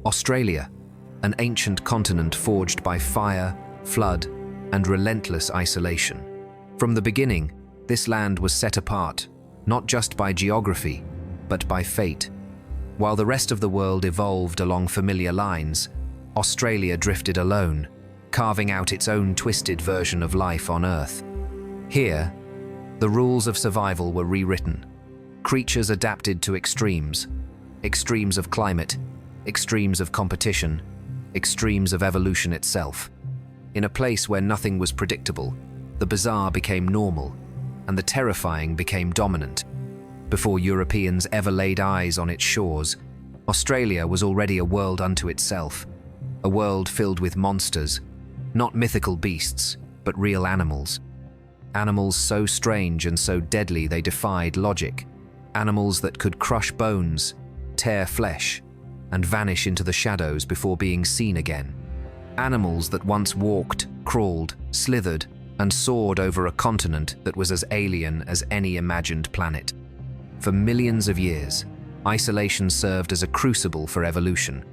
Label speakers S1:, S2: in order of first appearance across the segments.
S1: Australia, an ancient continent forged by fire, flood, and relentless isolation. From the beginning, this land was set apart, not just by geography, but by fate. While the rest of the world evolved along familiar lines, Australia drifted alone, carving out its own twisted version of life on Earth. Here, the rules of survival were rewritten. Creatures adapted to extremes of climate, extremes of competition, extremes of evolution itself. In a place where nothing was predictable, the bizarre became normal, and the terrifying became dominant. Before Europeans ever laid eyes on its shores, Australia was already a world unto itself, a world filled with monsters, not mythical beasts, but real animals. Animals so strange and so deadly they defied logic. Animals that could crush bones, tear flesh, and vanish into the shadows before being seen again. Animals that once walked, crawled, slithered, and soared over a continent that was as alien as any imagined planet. For millions of years, isolation served as a crucible for evolution.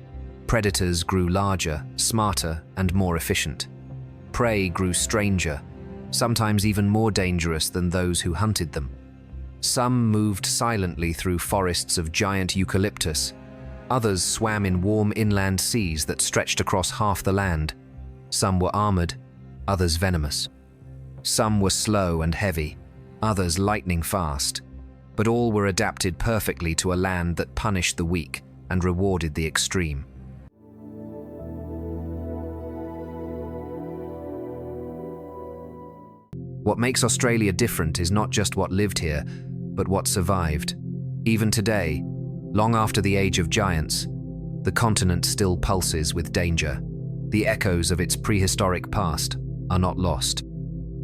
S1: Predators grew larger, smarter, and more efficient. Prey grew stranger, sometimes even more dangerous than those who hunted them. Some moved silently through forests of giant eucalyptus. Others swam in warm inland seas that stretched across half the land. Some were armored, others venomous. Some were slow and heavy, others lightning fast. But all were adapted perfectly to a land that punished the weak and rewarded the extreme. What makes Australia different is not just what lived here, but what survived. Even today, long after the age of giants, the continent still pulses with danger. The echoes of its prehistoric past are not lost.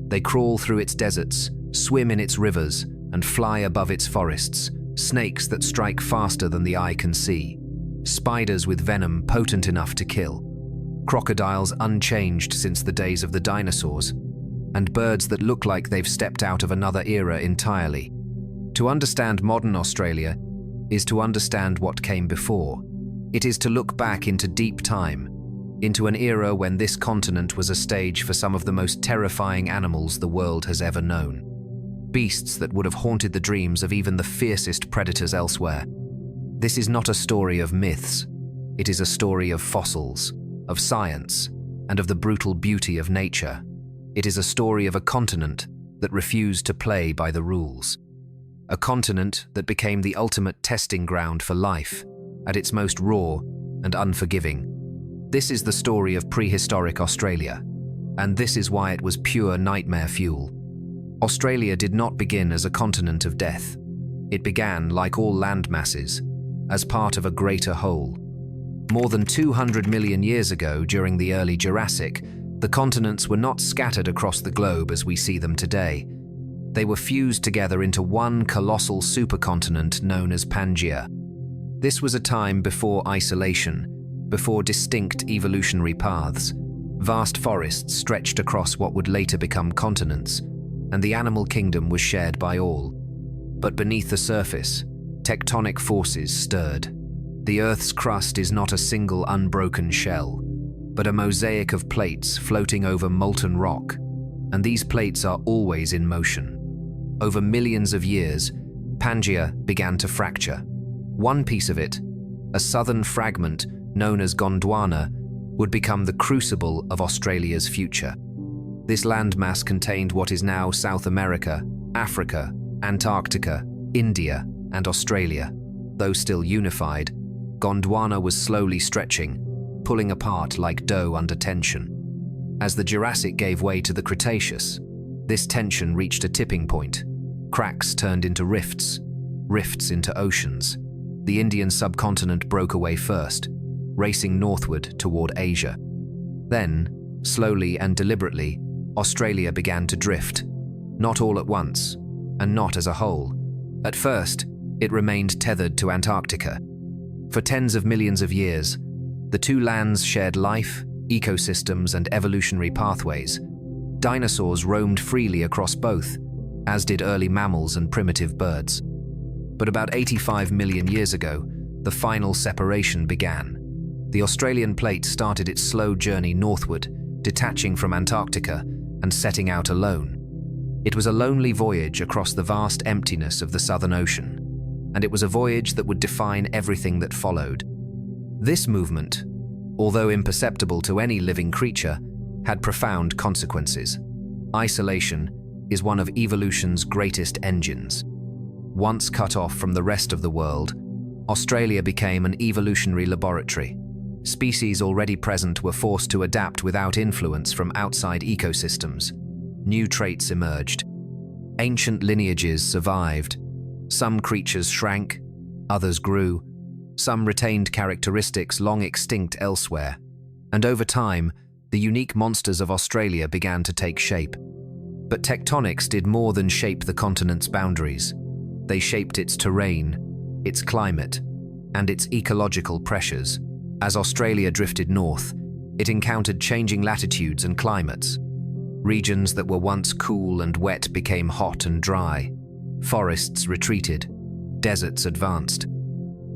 S1: They crawl through its deserts, swim in its rivers, and fly above its forests, snakes that strike faster than the eye can see, spiders with venom potent enough to kill, crocodiles unchanged since the days of the dinosaurs, and birds that look like they've stepped out of another era entirely. To understand modern Australia is to understand what came before. It is to look back into deep time, into an era when this continent was a stage for some of the most terrifying animals the world has ever known. Beasts that would have haunted the dreams of even the fiercest predators elsewhere. This is not a story of myths. It is a story of fossils, of science, and of the brutal beauty of nature. It is a story of a continent that refused to play by the rules. A continent that became the ultimate testing ground for life, at its most raw and unforgiving. This is the story of prehistoric Australia, and this is why it was pure nightmare fuel. Australia did not begin as a continent of death. It began, like all land masses, as part of a greater whole. More than 200 million years ago, during the early Jurassic, the continents were not scattered across the globe as we see them today. They were fused together into one colossal supercontinent known as Pangaea. This was a time before isolation, before distinct evolutionary paths. Vast forests stretched across what would later become continents, and the animal kingdom was shared by all. But beneath the surface, tectonic forces stirred. The Earth's crust is not a single unbroken shell, but a mosaic of plates floating over molten rock, and these plates are always in motion. Over millions of years, Pangaea began to fracture. One piece of it, a southern fragment known as Gondwana, would become the crucible of Australia's future. This landmass contained what is now South America, Africa, Antarctica, India, and Australia. Though still unified, Gondwana was slowly stretching, pulling apart like dough under tension. As the Jurassic gave way to the Cretaceous, this tension reached a tipping point. Cracks turned into rifts, rifts into oceans. The Indian subcontinent broke away first, racing northward toward Asia. Then, slowly and deliberately, Australia began to drift, not all at once, and not as a whole. At first, it remained tethered to Antarctica. For tens of millions of years, the two lands shared life, ecosystems, and evolutionary pathways. Dinosaurs roamed freely across both, as did early mammals and primitive birds. But about 85 million years ago, the final separation began. The Australian plate started its slow journey northward, detaching from Antarctica and setting out alone. It was a lonely voyage across the vast emptiness of the Southern Ocean, and it was a voyage that would define everything that followed. This movement, although imperceptible to any living creature, had profound consequences. Isolation is one of evolution's greatest engines. Once cut off from the rest of the world, Australia became an evolutionary laboratory. Species already present were forced to adapt without influence from outside ecosystems. New traits emerged. Ancient lineages survived. Some creatures shrank, others grew. Some retained characteristics long extinct elsewhere. And over time, the unique monsters of Australia began to take shape. But tectonics did more than shape the continent's boundaries. They shaped its terrain, its climate, and its ecological pressures. As Australia drifted north, it encountered changing latitudes and climates. Regions that were once cool and wet became hot and dry. Forests retreated. Deserts advanced.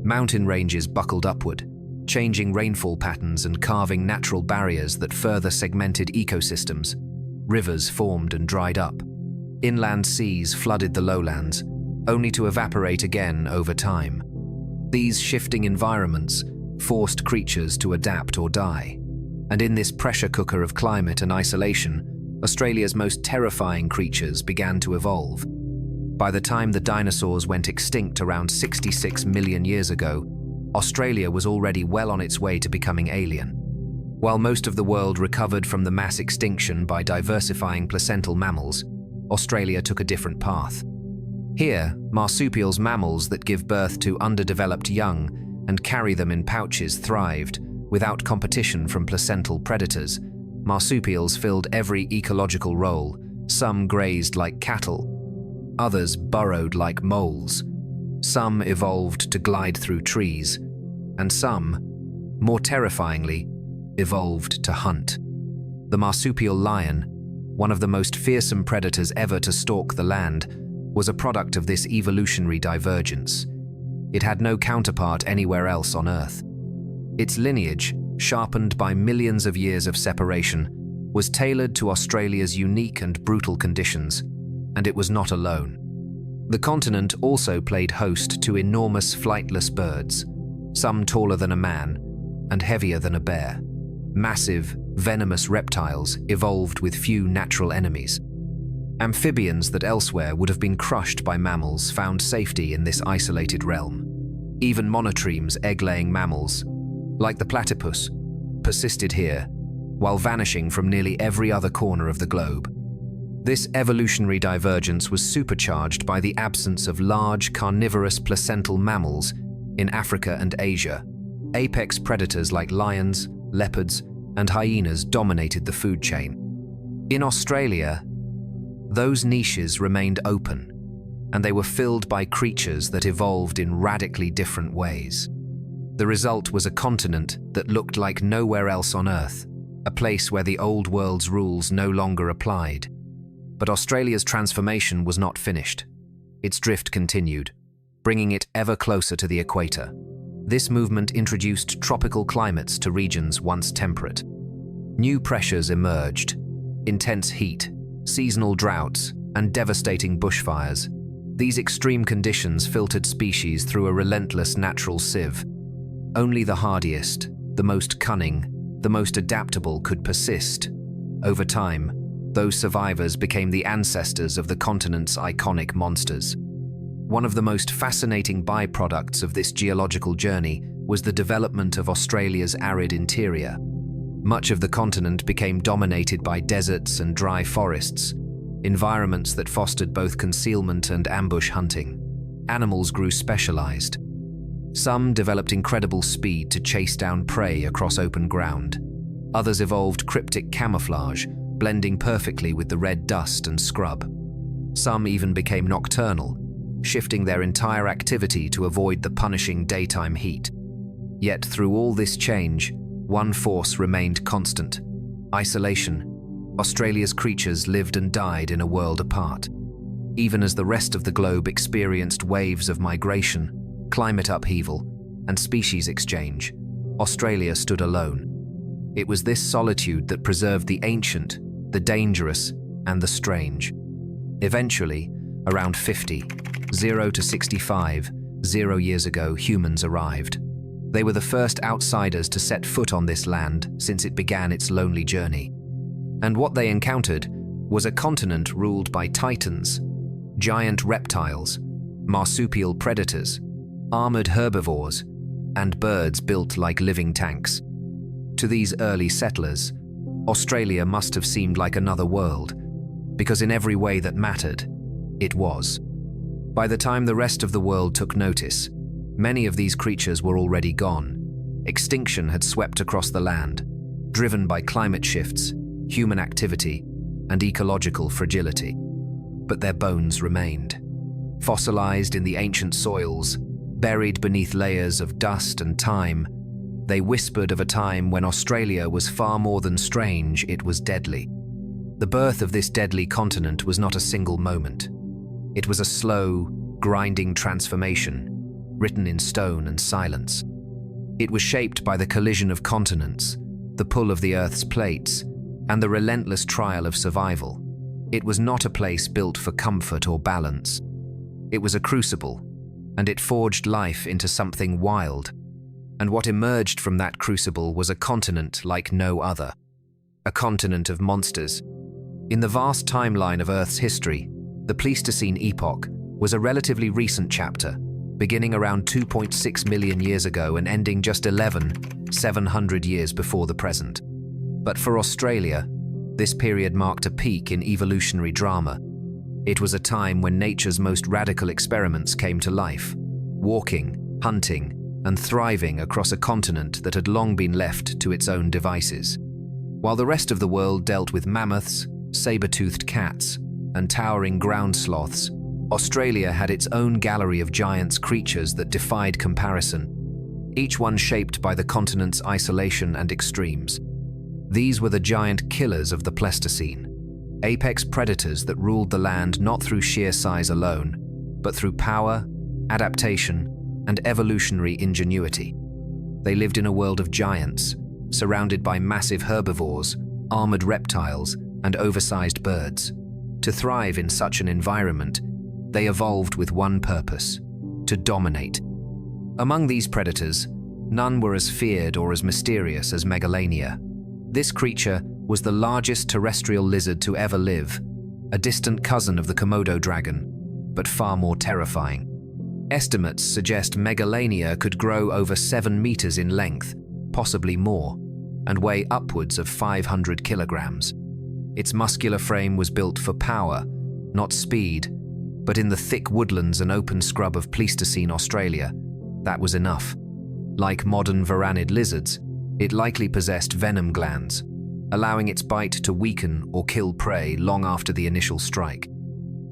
S1: Mountain ranges buckled upward, changing rainfall patterns and carving natural barriers that further segmented ecosystems. Rivers formed and dried up. Inland seas flooded the lowlands, only to evaporate again over time. These shifting environments forced creatures to adapt or die. And in this pressure cooker of climate and isolation, Australia's most terrifying creatures began to evolve. By the time the dinosaurs went extinct around 66 million years ago, Australia was already well on its way to becoming alien. While most of the world recovered from the mass extinction by diversifying placental mammals, Australia took a different path. Here, marsupials, mammals that give birth to underdeveloped young and carry them in pouches, thrived. Without competition from placental predators, marsupials filled every ecological role. Some grazed like cattle, others burrowed like moles. Some evolved to glide through trees, and some, more terrifyingly, evolved to hunt. The marsupial lion, one of the most fearsome predators ever to stalk the land, was a product of this evolutionary divergence. It had no counterpart anywhere else on Earth. Its lineage, sharpened by millions of years of separation, was tailored to Australia's unique and brutal conditions, and it was not alone. The continent also played host to enormous flightless birds, some taller than a man and heavier than a bear. Massive, venomous reptiles evolved with few natural enemies. Amphibians that elsewhere would have been crushed by mammals found safety in this isolated realm. Even monotremes, egg-laying mammals, like the platypus, persisted here, while vanishing from nearly every other corner of the globe. This evolutionary divergence was supercharged by the absence of large, carnivorous placental mammals in Africa and Asia. Apex predators like lions, leopards, and hyenas dominated the food chain. In Australia, those niches remained open, and they were filled by creatures that evolved in radically different ways. The result was a continent that looked like nowhere else on Earth, a place where the old world's rules no longer applied. But Australia's transformation was not finished. Its drift continued, bringing it ever closer to the equator. This movement introduced tropical climates to regions once temperate. New pressures emerged: intense heat, seasonal droughts, and devastating bushfires. These extreme conditions filtered species through a relentless natural sieve. Only the hardiest, the most cunning, the most adaptable could persist. Over time, those survivors became the ancestors of the continent's iconic monsters. One of the most fascinating byproducts of this geological journey was the development of Australia's arid interior. Much of the continent became dominated by deserts and dry forests, environments that fostered both concealment and ambush hunting. Animals grew specialized. Some developed incredible speed to chase down prey across open ground. Others evolved cryptic camouflage, blending perfectly with the red dust and scrub. Some even became nocturnal, shifting their entire activity to avoid the punishing daytime heat. Yet through all this change, one force remained constant: isolation. Australia's creatures lived and died in a world apart. Even as the rest of the globe experienced waves of migration, climate upheaval, and species exchange, Australia stood alone. It was this solitude that preserved the ancient, the dangerous, and the strange. Eventually, around 0 to 65, 0 years ago, humans arrived. They were the first outsiders to set foot on this land since it began its lonely journey. And what they encountered was a continent ruled by titans, giant reptiles, marsupial predators, armored herbivores, and birds built like living tanks. To these early settlers, Australia must have seemed like another world, because in every way that mattered, it was. By the time the rest of the world took notice, many of these creatures were already gone. Extinction had swept across the land, driven by climate shifts, human activity, and ecological fragility. But their bones remained. Fossilized in the ancient soils, buried beneath layers of dust and time, they whispered of a time when Australia was far more than strange, it was deadly. The birth of this deadly continent was not a single moment. It was a slow, grinding transformation, written in stone and silence. It was shaped by the collision of continents, the pull of the Earth's plates, and the relentless trial of survival. It was not a place built for comfort or balance. It was a crucible, and it forged life into something wild. And what emerged from that crucible was a continent like no other. A continent of monsters. In the vast timeline of Earth's history, the Pleistocene epoch was a relatively recent chapter, beginning around 2.6 million years ago and ending just 700 years before the present. But for Australia, this period marked a peak in evolutionary drama. It was a time when nature's most radical experiments came to life, walking, hunting, and thriving across a continent that had long been left to its own devices. While the rest of the world dealt with mammoths, saber-toothed cats, and towering ground sloths, Australia had its own gallery of giants creatures that defied comparison, each one shaped by the continent's isolation and extremes. These were the giant killers of the Pleistocene, apex predators that ruled the land not through sheer size alone, but through power, adaptation, and evolutionary ingenuity. They lived in a world of giants, surrounded by massive herbivores, armored reptiles, and oversized birds. To thrive in such an environment, they evolved with one purpose: to dominate. Among these predators, none were as feared or as mysterious as Megalania. This creature was the largest terrestrial lizard to ever live, a distant cousin of the Komodo dragon, but far more terrifying. Estimates suggest Megalania could grow over 7 meters in length, possibly more, and weigh upwards of 500 kilograms. Its muscular frame was built for power, not speed, but in the thick woodlands and open scrub of Pleistocene Australia, that was enough. Like modern varanid lizards, it likely possessed venom glands, allowing its bite to weaken or kill prey long after the initial strike.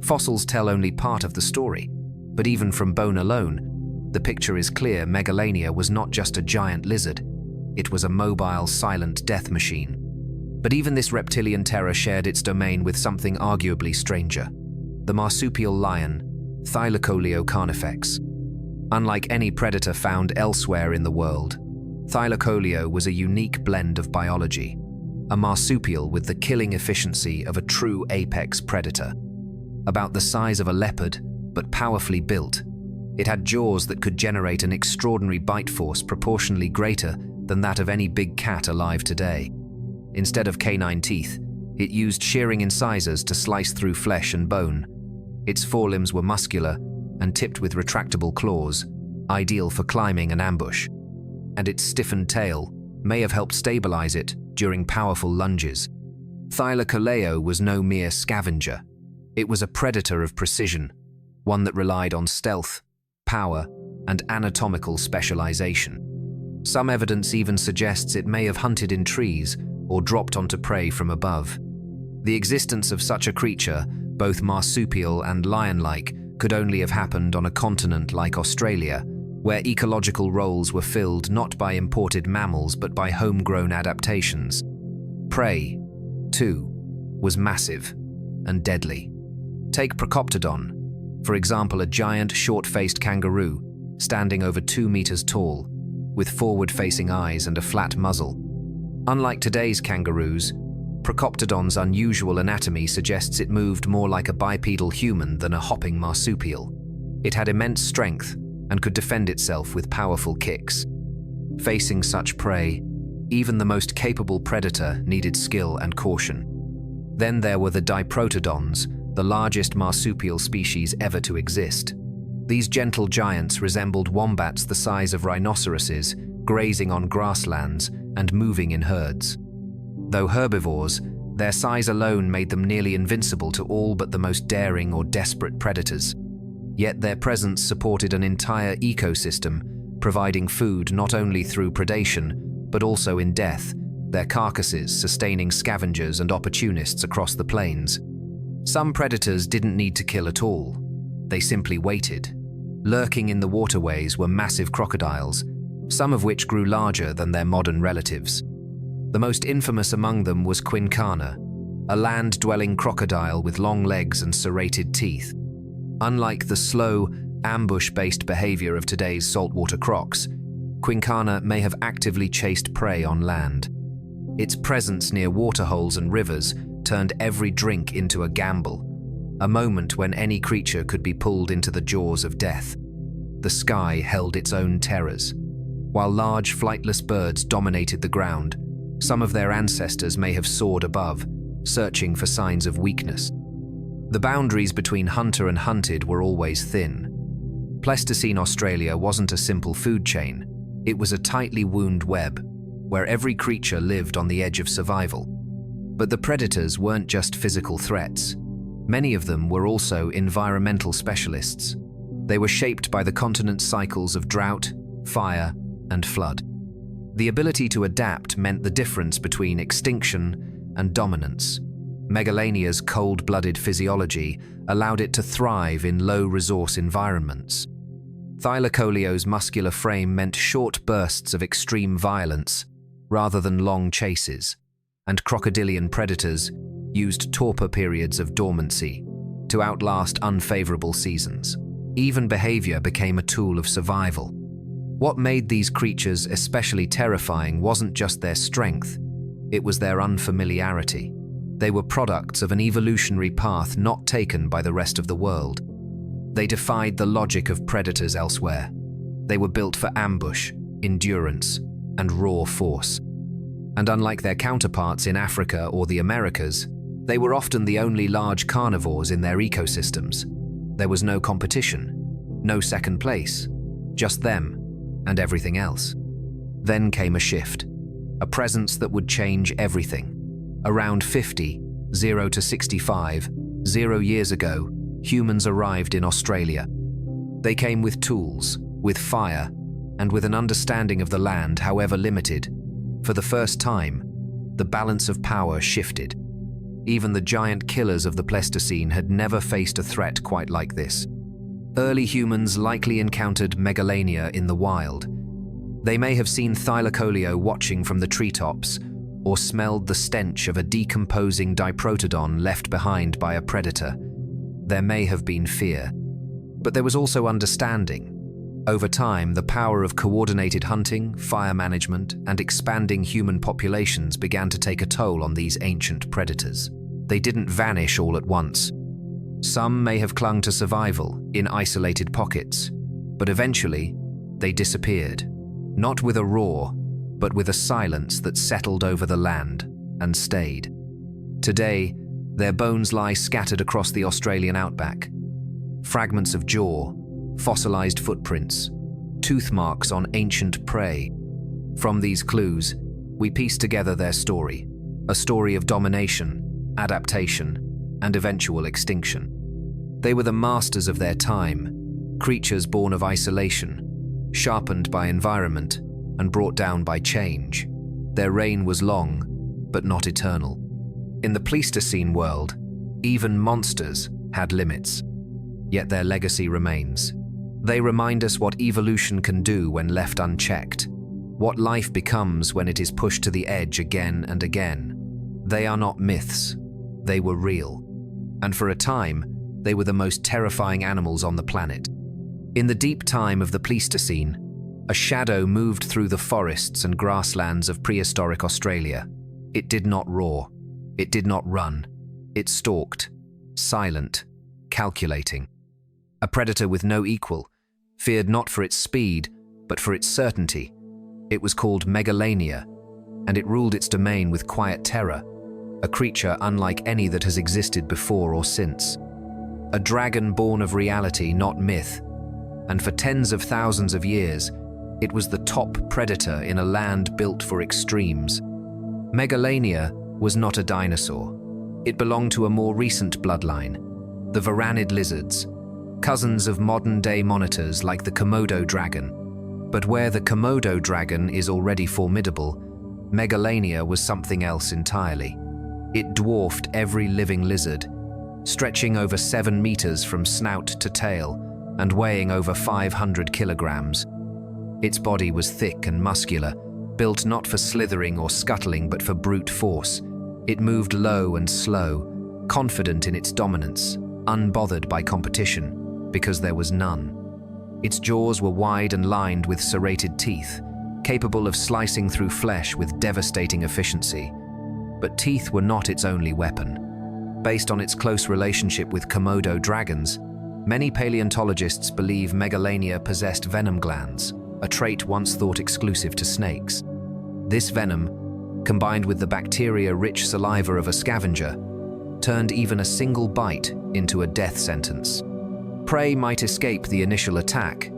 S1: Fossils tell only part of the story, but even from bone alone, the picture is clear. Megalania was not just a giant lizard, it was a mobile, silent death machine. But even this reptilian terror shared its domain with something arguably stranger: the marsupial lion, Thylacoleo carnifex. Unlike any predator found elsewhere in the world, Thylacoleo was a unique blend of biology, a marsupial with the killing efficiency of a true apex predator. About the size of a leopard, but powerfully built, it had jaws that could generate an extraordinary bite force proportionally greater than that of any big cat alive today. Instead of canine teeth, it used shearing incisors to slice through flesh and bone. Its forelimbs were muscular and tipped with retractable claws, ideal for climbing an ambush. And its stiffened tail may have helped stabilize it during powerful lunges. Thylacoleo was no mere scavenger. It was a predator of precision, one that relied on stealth, power, and anatomical specialization. Some evidence even suggests it may have hunted in trees or dropped onto prey from above. The existence of such a creature, both marsupial and lion-like, could only have happened on a continent like Australia, where ecological roles were filled not by imported mammals but by homegrown adaptations. Prey, too, was massive and deadly. Take Procoptodon, for example, a giant short-faced kangaroo, standing over 2 meters tall, with forward-facing eyes and a flat muzzle. Unlike today's kangaroos, Procoptodon's unusual anatomy suggests it moved more like a bipedal human than a hopping marsupial. It had immense strength and could defend itself with powerful kicks. Facing such prey, even the most capable predator needed skill and caution. Then there were the diprotodons, the largest marsupial species ever to exist. These gentle giants resembled wombats the size of rhinoceroses, grazing on grasslands and moving in herds. Though herbivores, their size alone made them nearly invincible to all but the most daring or desperate predators. Yet their presence supported an entire ecosystem, providing food not only through predation, but also in death, their carcasses sustaining scavengers and opportunists across the plains. Some predators didn't need to kill at all. They simply waited. Lurking in the waterways were massive crocodiles, some of which grew larger than their modern relatives. The most infamous among them was Quincana, a land-dwelling crocodile with long legs and serrated teeth. Unlike the slow, ambush-based behavior of today's saltwater crocs, Quincana may have actively chased prey on land. Its presence near waterholes and rivers turned every drink into a gamble, a moment when any creature could be pulled into the jaws of death. The sky held its own terrors. While large, flightless birds dominated the ground, some of their ancestors may have soared above, searching for signs of weakness. The boundaries between hunter and hunted were always thin. Pleistocene Australia wasn't a simple food chain. It was a tightly wound web, where every creature lived on the edge of survival. But the predators weren't just physical threats. Many of them were also environmental specialists. They were shaped by the continent's cycles of drought, fire, and flood. The ability to adapt meant the difference between extinction and dominance. Megalania's cold-blooded physiology allowed it to thrive in low-resource environments. Thylacolio's muscular frame meant short bursts of extreme violence rather than long chases, and crocodilian predators used torpor periods of dormancy to outlast unfavorable seasons. Even behavior became a tool of survival. What made these creatures especially terrifying wasn't just their strength, it was their unfamiliarity. They were products of an evolutionary path not taken by the rest of the world. They defied the logic of predators elsewhere. They were built for ambush, endurance, and raw force. And unlike their counterparts in Africa or the Americas, they were often the only large carnivores in their ecosystems. There was no competition, no second place, just them and everything else. Then came a shift, a presence that would change everything. Around 0 to 65, 0 years ago, humans arrived in Australia. They came with tools, with fire, and with an understanding of the land, however limited. For the first time, the balance of power shifted. Even the giant killers of the Pleistocene had never faced a threat quite like this. Early humans likely encountered Megalania in the wild. They may have seen Thylacolio watching from the treetops, or smelled the stench of a decomposing diprotodon left behind by a predator. There may have been fear, but there was also understanding. Over time, the power of coordinated hunting, fire management, and expanding human populations began to take a toll on these ancient predators. They didn't vanish all at once. Some may have clung to survival in isolated pockets, but eventually, they disappeared. Not with a roar, but with a silence that settled over the land and stayed. Today, their bones lie scattered across the Australian outback. Fragments of jaw, fossilized footprints, tooth marks on ancient prey. From these clues, we piece together their story, a story of domination, adaptation, and eventual extinction. They were the masters of their time, creatures born of isolation, sharpened by environment, and brought down by change. Their reign was long, but not eternal. In the Pleistocene world, even monsters had limits, yet their legacy remains. They remind us what evolution can do when left unchecked, what life becomes when it is pushed to the edge again and again. They are not myths, they were real. And for a time, they were the most terrifying animals on the planet. In the deep time of the Pleistocene, A shadow moved through the forests and grasslands of prehistoric Australia. It did not roar. It did not run. It stalked, silent, calculating. A predator with no equal, feared not for its speed, but for its certainty. It was called Megalania, and it ruled its domain with quiet terror, a creature unlike any that has existed before or since. A dragon born of reality, not myth, and for tens of thousands of years, it was the top predator in a land built for extremes. Megalania was not a dinosaur. It belonged to a more recent bloodline, the varanid lizards, cousins of modern-day monitors like the Komodo dragon. But where the Komodo dragon is already formidable, Megalania was something else entirely. It dwarfed every living lizard, stretching over 7 meters from snout to tail and weighing over 500 kilograms. Its body was thick and muscular, built not for slithering or scuttling but for brute force. It moved low and slow, confident in its dominance, unbothered by competition, because there was none. Its jaws were wide and lined with serrated teeth, capable of slicing through flesh with devastating efficiency. But teeth were not its only weapon. Based on its close relationship with Komodo dragons, many paleontologists believe Megalania possessed venom glands, a trait once thought exclusive to snakes. This venom, combined with the bacteria-rich saliva of a scavenger, turned even a single bite into a death sentence. Prey might escape the initial attack,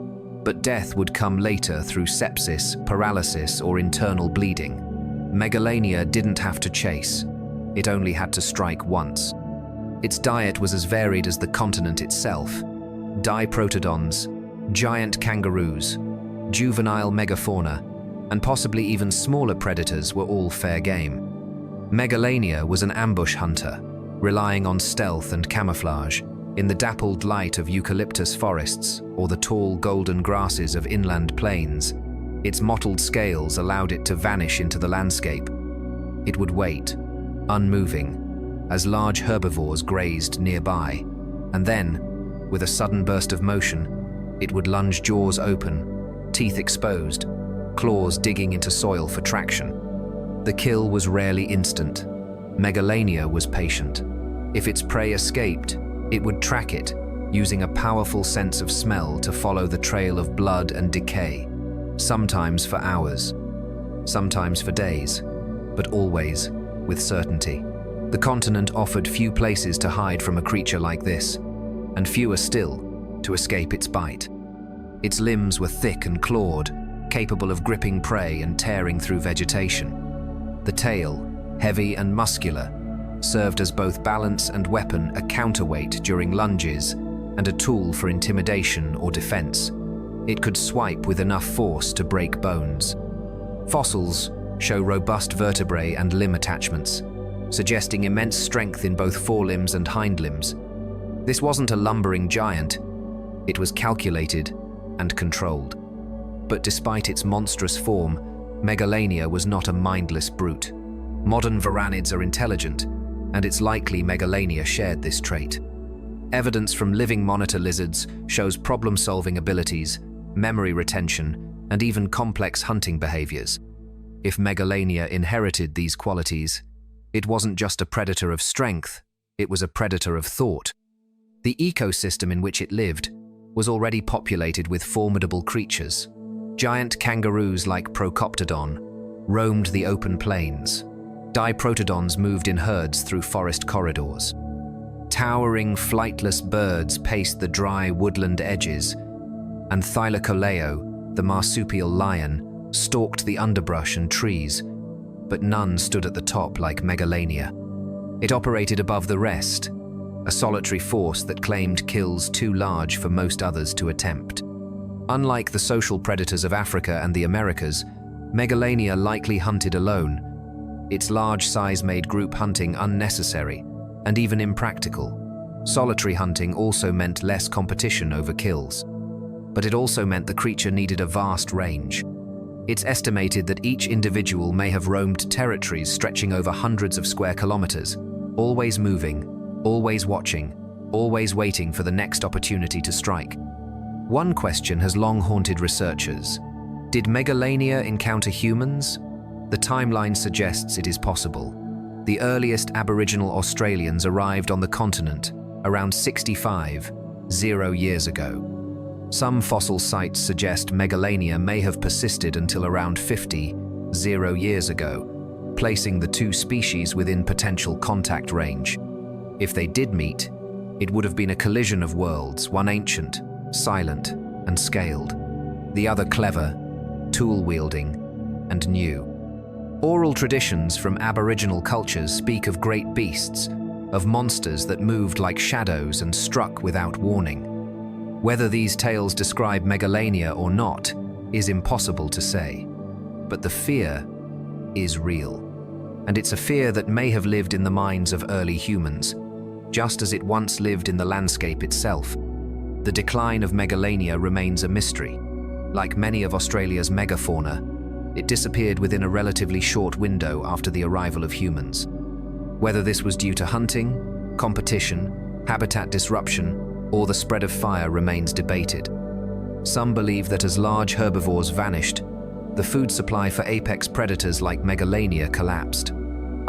S1: but death would come later through sepsis, paralysis, or internal bleeding. Megalania didn't have to chase. It only had to strike once. Its diet was as varied as the continent itself. Diprotodons, giant kangaroos, juvenile megafauna, and possibly even smaller predators were all fair game. Megalania was an ambush hunter, relying on stealth and camouflage in the dappled light of eucalyptus forests or the tall golden grasses of inland plains. Its mottled scales allowed it to vanish into the landscape. It would wait, unmoving, as large herbivores grazed nearby, and then, with a sudden burst of motion, it would lunge jaws open, teeth exposed, claws digging into soil for traction. The kill was rarely instant. Megalania was patient. If its prey escaped, it would track it, using a powerful sense of smell to follow the trail of blood and decay, sometimes for hours, sometimes for days, but always with certainty. The continent offered few places to hide from a creature like this, and fewer still to escape its bite. Its limbs were thick and clawed, capable of gripping prey and tearing through vegetation. The tail, heavy and muscular, served as both balance and weapon, a counterweight during lunges, and a tool for intimidation or defense. It could swipe with enough force to break bones. Fossils show robust vertebrae and limb attachments, suggesting immense strength in both forelimbs and hindlimbs. This wasn't a lumbering giant. It was calculated and controlled. But despite its monstrous form, Megalania was not a mindless brute. Modern varanids are intelligent, and it's likely Megalania shared this trait. Evidence from living monitor lizards shows problem-solving abilities, memory retention, and even complex hunting behaviors. If Megalania inherited these qualities, it wasn't just a predator of strength, it was a predator of thought. The ecosystem in which it lived was already populated with formidable creatures. Giant kangaroos like Procoptodon roamed the open plains. Diprotodons moved in herds through forest corridors. Towering, flightless birds paced the dry woodland edges, and Thylacoleo, the marsupial lion, stalked the underbrush and trees, but none stood at the top like Megalania. It operated above the rest, a solitary force that claimed kills too large for most others to attempt. Unlike the social predators of Africa and the Americas, Megalania likely hunted alone. Its large size made group hunting unnecessary and even impractical. Solitary hunting also meant less competition over kills. But it also meant the creature needed a vast range. It's estimated that each individual may have roamed territories stretching over hundreds of square kilometers, always moving, always watching, always waiting for the next opportunity to strike. One question has long haunted researchers. Did Megalania encounter humans? The timeline suggests it is possible. The earliest Aboriginal Australians arrived on the continent around 65,000 years ago. Some fossil sites suggest Megalania may have persisted until around 50,000 years ago, placing the two species within potential contact range. If they did meet, it would have been a collision of worlds, one ancient, silent, and scaled, the other clever, tool-wielding, and new. Oral traditions from Aboriginal cultures speak of great beasts, of monsters that moved like shadows and struck without warning. Whether these tales describe Megalania or not is impossible to say, but the fear is real. And it's a fear that may have lived in the minds of early humans, just as it once lived in the landscape itself. The decline of Megalania remains a mystery. Like many of Australia's megafauna, it disappeared within a relatively short window after the arrival of humans. Whether this was due to hunting, competition, habitat disruption, or the spread of fire remains debated. Some believe that as large herbivores vanished, the food supply for apex predators like Megalania collapsed.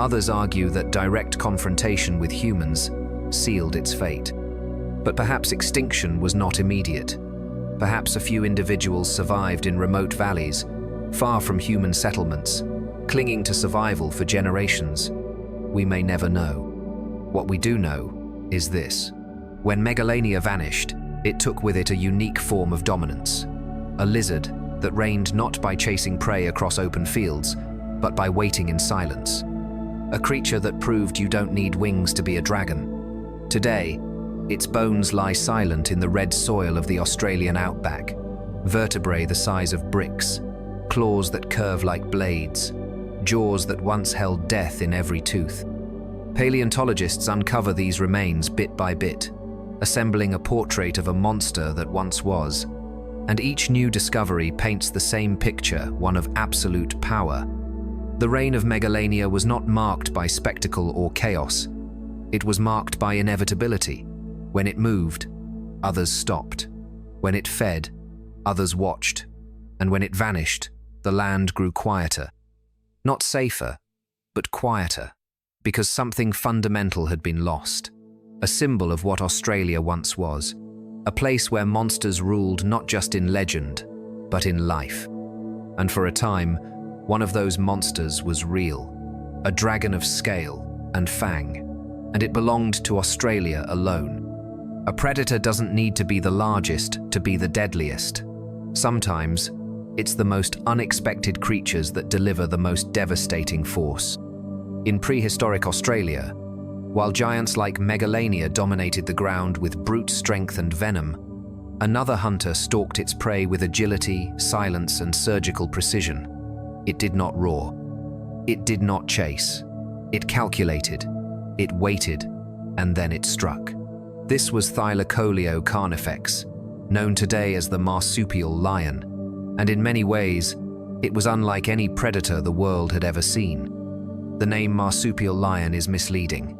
S1: Others argue that direct confrontation with humans sealed its fate. But perhaps extinction was not immediate. Perhaps a few individuals survived in remote valleys, far from human settlements, clinging to survival for generations. We may never know. What we do know is this. When Megalania vanished, it took with it a unique form of dominance. A lizard that reigned not by chasing prey across open fields, but by waiting in silence. A creature that proved you don't need wings to be a dragon. Today, its bones lie silent in the red soil of the Australian outback, vertebrae the size of bricks, claws that curve like blades, jaws that once held death in every tooth. Paleontologists uncover these remains bit by bit, assembling a portrait of a monster that once was. And each new discovery paints the same picture, one of absolute power. The reign of Megalania was not marked by spectacle or chaos. It was marked by inevitability. When it moved, others stopped. When it fed, others watched. And when it vanished, the land grew quieter. Not safer, but quieter, because something fundamental had been lost. A symbol of what Australia once was. A place where monsters ruled not just in legend, but in life. And for a time, one of those monsters was real. A dragon of scale and fang. And it belonged to Australia alone. A predator doesn't need to be the largest to be the deadliest. Sometimes, it's the most unexpected creatures that deliver the most devastating force. In prehistoric Australia, while giants like Megalania dominated the ground with brute strength and venom, another hunter stalked its prey with agility, silence, and surgical precision. It did not roar. It did not chase. It calculated. It waited, and then it struck. This was Thylacoleo carnifex, known today as the marsupial lion, and in many ways, it was unlike any predator the world had ever seen. The name marsupial lion is misleading.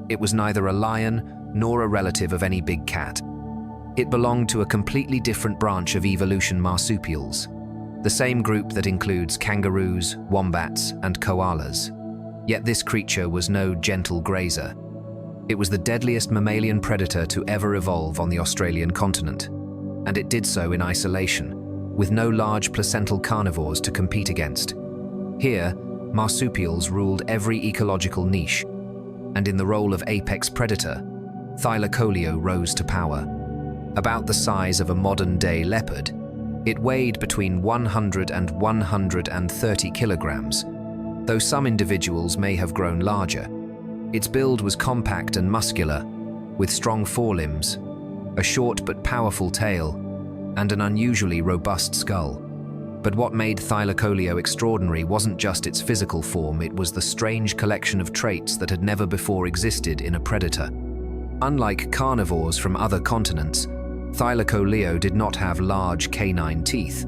S1: It was neither a lion nor a relative of any big cat. It belonged to a completely different branch of evolution marsupials, the same group that includes kangaroos, wombats, and koalas. Yet this creature was no gentle grazer. It was the deadliest mammalian predator to ever evolve on the Australian continent, and it did so in isolation, with no large placental carnivores to compete against. Here, marsupials ruled every ecological niche, and in the role of apex predator, Thylacoleo rose to power. About the size of a modern-day leopard, it weighed between 100 and 130 kilograms, though some individuals may have grown larger. Its build was compact and muscular, with strong forelimbs, a short but powerful tail, and an unusually robust skull. But what made Thylacoleo extraordinary wasn't just its physical form, it was the strange collection of traits that had never before existed in a predator. Unlike carnivores from other continents, Thylacoleo did not have large canine teeth.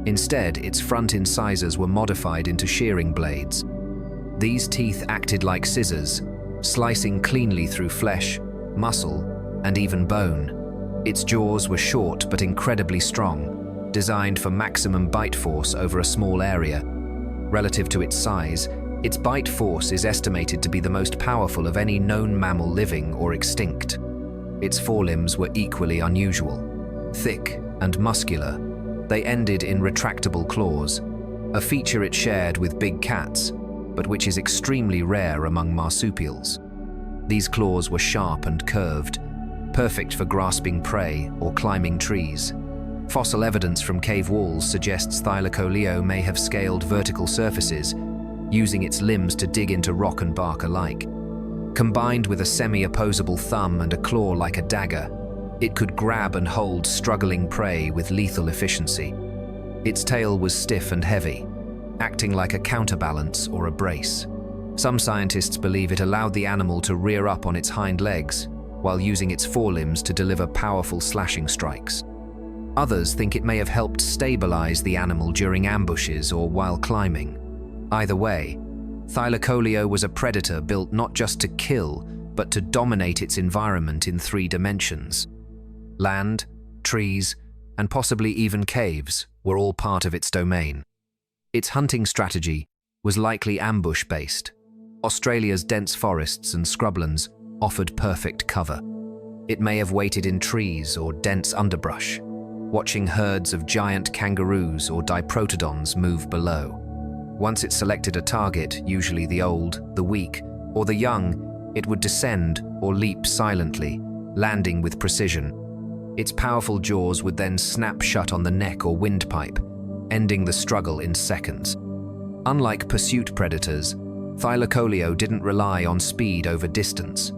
S1: Instead, its front incisors were modified into shearing blades. These teeth acted like scissors, slicing cleanly through flesh, muscle, and even bone. Its jaws were short but incredibly strong, designed for maximum bite force over a small area. Relative to its size, its bite force is estimated to be the most powerful of any known mammal living or extinct. Its forelimbs were equally unusual. Thick and muscular, they ended in retractable claws, a feature it shared with big cats, but which is extremely rare among marsupials. These claws were sharp and curved, perfect for grasping prey or climbing trees. Fossil evidence from cave walls suggests Thylacoleo may have scaled vertical surfaces, using its limbs to dig into rock and bark alike. Combined with a semi-opposable thumb and a claw like a dagger, it could grab and hold struggling prey with lethal efficiency. Its tail was stiff and heavy, acting like a counterbalance or a brace. Some scientists believe it allowed the animal to rear up on its hind legs, while using its forelimbs to deliver powerful slashing strikes. Others think it may have helped stabilize the animal during ambushes or while climbing. Either way, Thylacoleo was a predator built not just to kill, but to dominate its environment in 3 dimensions. Land, trees, and possibly even caves were all part of its domain. Its hunting strategy was likely ambush-based. Australia's dense forests and scrublands offered perfect cover. It may have waited in trees or dense underbrush, watching herds of giant kangaroos or diprotodons move below. Once it selected a target, usually the old, the weak, or the young, it would descend or leap silently, landing with precision. Its powerful jaws would then snap shut on the neck or windpipe, ending the struggle in seconds. Unlike pursuit predators, Thylacoleo didn't rely on speed over distance.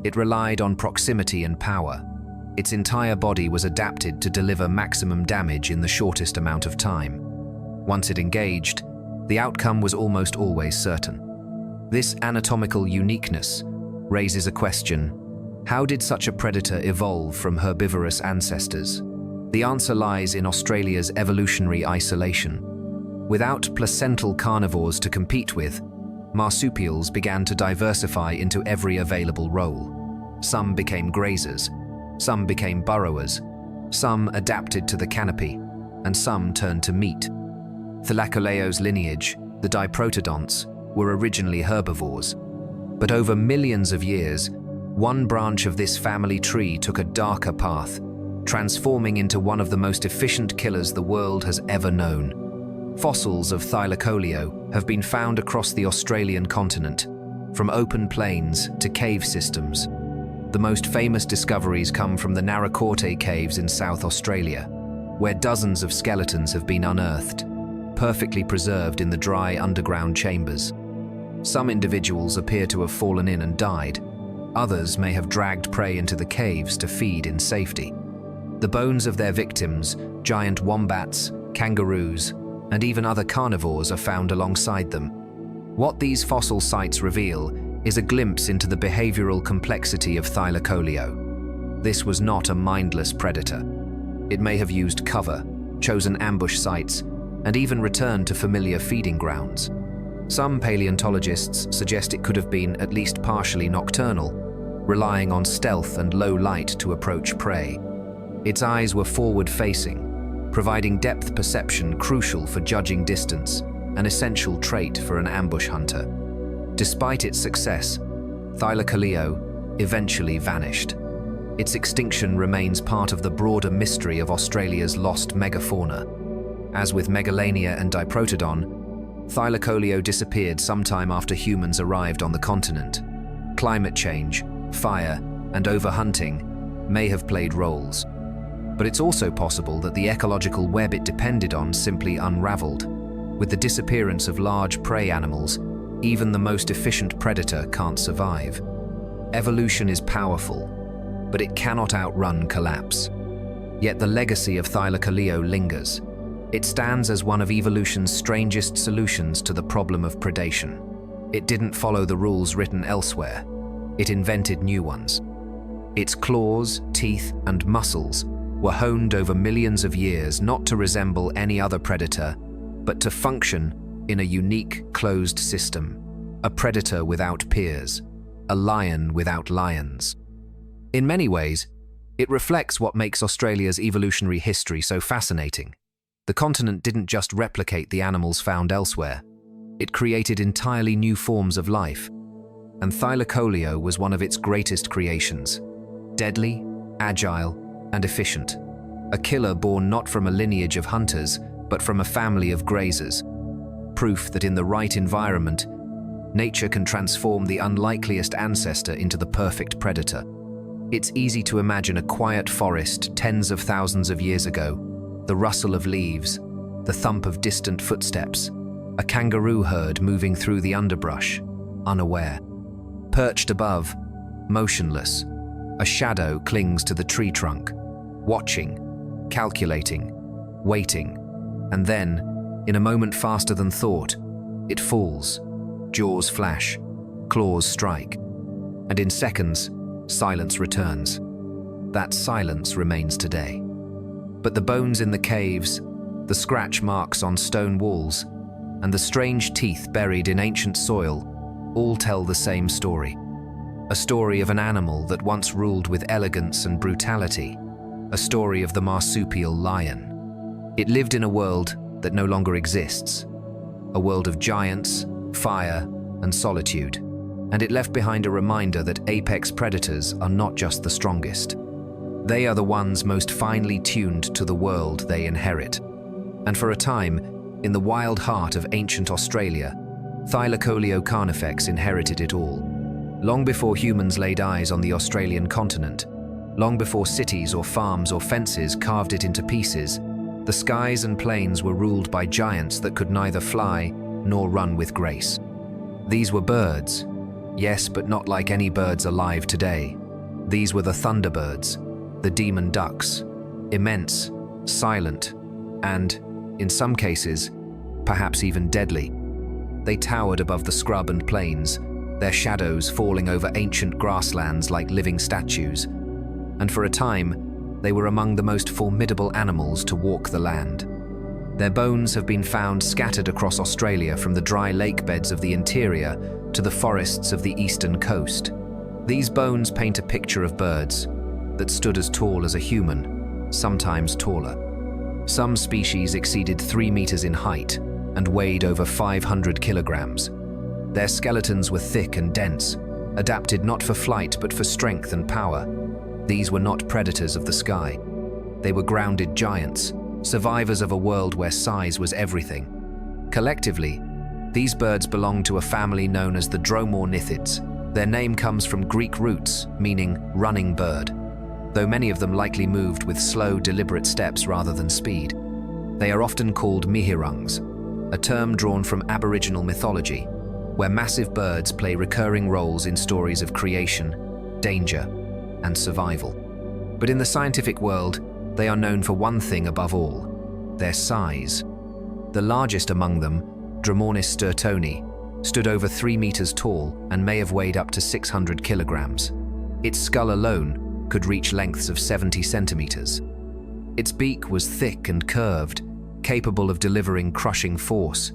S1: It relied on proximity and power. Its entire body was adapted to deliver maximum damage in the shortest amount of time. Once it engaged, the outcome was almost always certain. This anatomical uniqueness raises a question: how did such a predator evolve from herbivorous ancestors? The answer lies in Australia's evolutionary isolation. Without placental carnivores to compete with, marsupials began to diversify into every available role. Some became grazers, some became burrowers, some adapted to the canopy, and some turned to meat. Thylacoleo's lineage, the diprotodonts, were originally herbivores. But over millions of years, one branch of this family tree took a darker path, transforming into one of the most efficient killers the world has ever known. Fossils of Thylacoleo have been found across the Australian continent, from open plains to cave systems. The most famous discoveries come from the Narracoorte caves in South Australia, where dozens of skeletons have been unearthed, perfectly preserved in the dry underground chambers. Some individuals appear to have fallen in and died. Others may have dragged prey into the caves to feed in safety. The bones of their victims, giant wombats, kangaroos, and even other carnivores are found alongside them. What these fossil sites reveal is a glimpse into the behavioral complexity of Thylacoleo. This was not a mindless predator. It may have used cover, chosen ambush sites, and even returned to familiar feeding grounds. Some paleontologists suggest it could have been at least partially nocturnal, relying on stealth and low light to approach prey. Its eyes were forward-facing, providing depth perception crucial for judging distance, an essential trait for an ambush hunter. Despite its success, Thylacoleo eventually vanished. Its extinction remains part of the broader mystery of Australia's lost megafauna. As with Megalania and Diprotodon, Thylacoleo disappeared sometime after humans arrived on the continent. Climate change, fire, and overhunting may have played roles. But it's also possible that the ecological web it depended on simply unraveled. With the disappearance of large prey animals, even the most efficient predator can't survive. Evolution is powerful, but it cannot outrun collapse. Yet the legacy of Thylacoleo lingers. It stands as one of evolution's strangest solutions to the problem of predation. It didn't follow the rules written elsewhere. It invented new ones. Its claws, teeth, and muscles were honed over millions of years not to resemble any other predator, but to function in a unique, closed system. A predator without peers. A lion without lions. In many ways, it reflects what makes Australia's evolutionary history so fascinating. The continent didn't just replicate the animals found elsewhere. It created entirely new forms of life, and Thylacoleo was one of its greatest creations. Deadly, agile, and efficient. A killer born not from a lineage of hunters, but from a family of grazers. Proof that in the right environment, nature can transform the unlikeliest ancestor into the perfect predator. It's easy to imagine a quiet forest tens of thousands of years ago, the rustle of leaves, the thump of distant footsteps, a kangaroo herd moving through the underbrush, unaware. Perched above, motionless, a shadow clings to the tree trunk, watching, calculating, waiting, and then, in a moment faster than thought, it falls. Jaws flash, claws strike, and in seconds, silence returns. That silence remains today. But the bones in the caves, the scratch marks on stone walls, and the strange teeth buried in ancient soil all tell the same story. A story of an animal that once ruled with elegance and brutality, a story of the marsupial lion. It lived in a world that no longer exists, a world of giants, fire, and solitude, and it left behind a reminder that apex predators are not just the strongest. They are the ones most finely tuned to the world they inherit. And for a time, in the wild heart of ancient Australia, Thylacoleo carnifex inherited it all. Long before humans laid eyes on the Australian continent, long before cities or farms or fences carved it into pieces, the skies and plains were ruled by giants that could neither fly nor run with grace. These were birds, yes, but not like any birds alive today. These were the thunderbirds, the demon ducks, immense, silent, and, in some cases, perhaps even deadly. They towered above the scrub and plains, their shadows falling over ancient grasslands like living statues, and for a time, they were among the most formidable animals to walk the land. Their bones have been found scattered across Australia from the dry lake beds of the interior to the forests of the eastern coast. These bones paint a picture of birds that stood as tall as a human, sometimes taller. Some species exceeded 3 meters in height and weighed over 500 kilograms. Their skeletons were thick and dense, adapted not for flight but for strength and power. These were not predators of the sky. They were grounded giants, survivors of a world where size was everything. Collectively, these birds belonged to a family known as the Dromornithids. Their name comes from Greek roots, meaning running bird, though many of them likely moved with slow, deliberate steps rather than speed. They are often called mihirungs, a term drawn from Aboriginal mythology, where massive birds play recurring roles in stories of creation, danger, and survival. But in the scientific world, they are known for one thing above all: their size. The largest among them, Dromornis sturtoni, stood over 3 meters tall and may have weighed up to 600 kilograms. Its skull alone could reach lengths of 70 centimeters. Its beak was thick and curved, capable of delivering crushing force.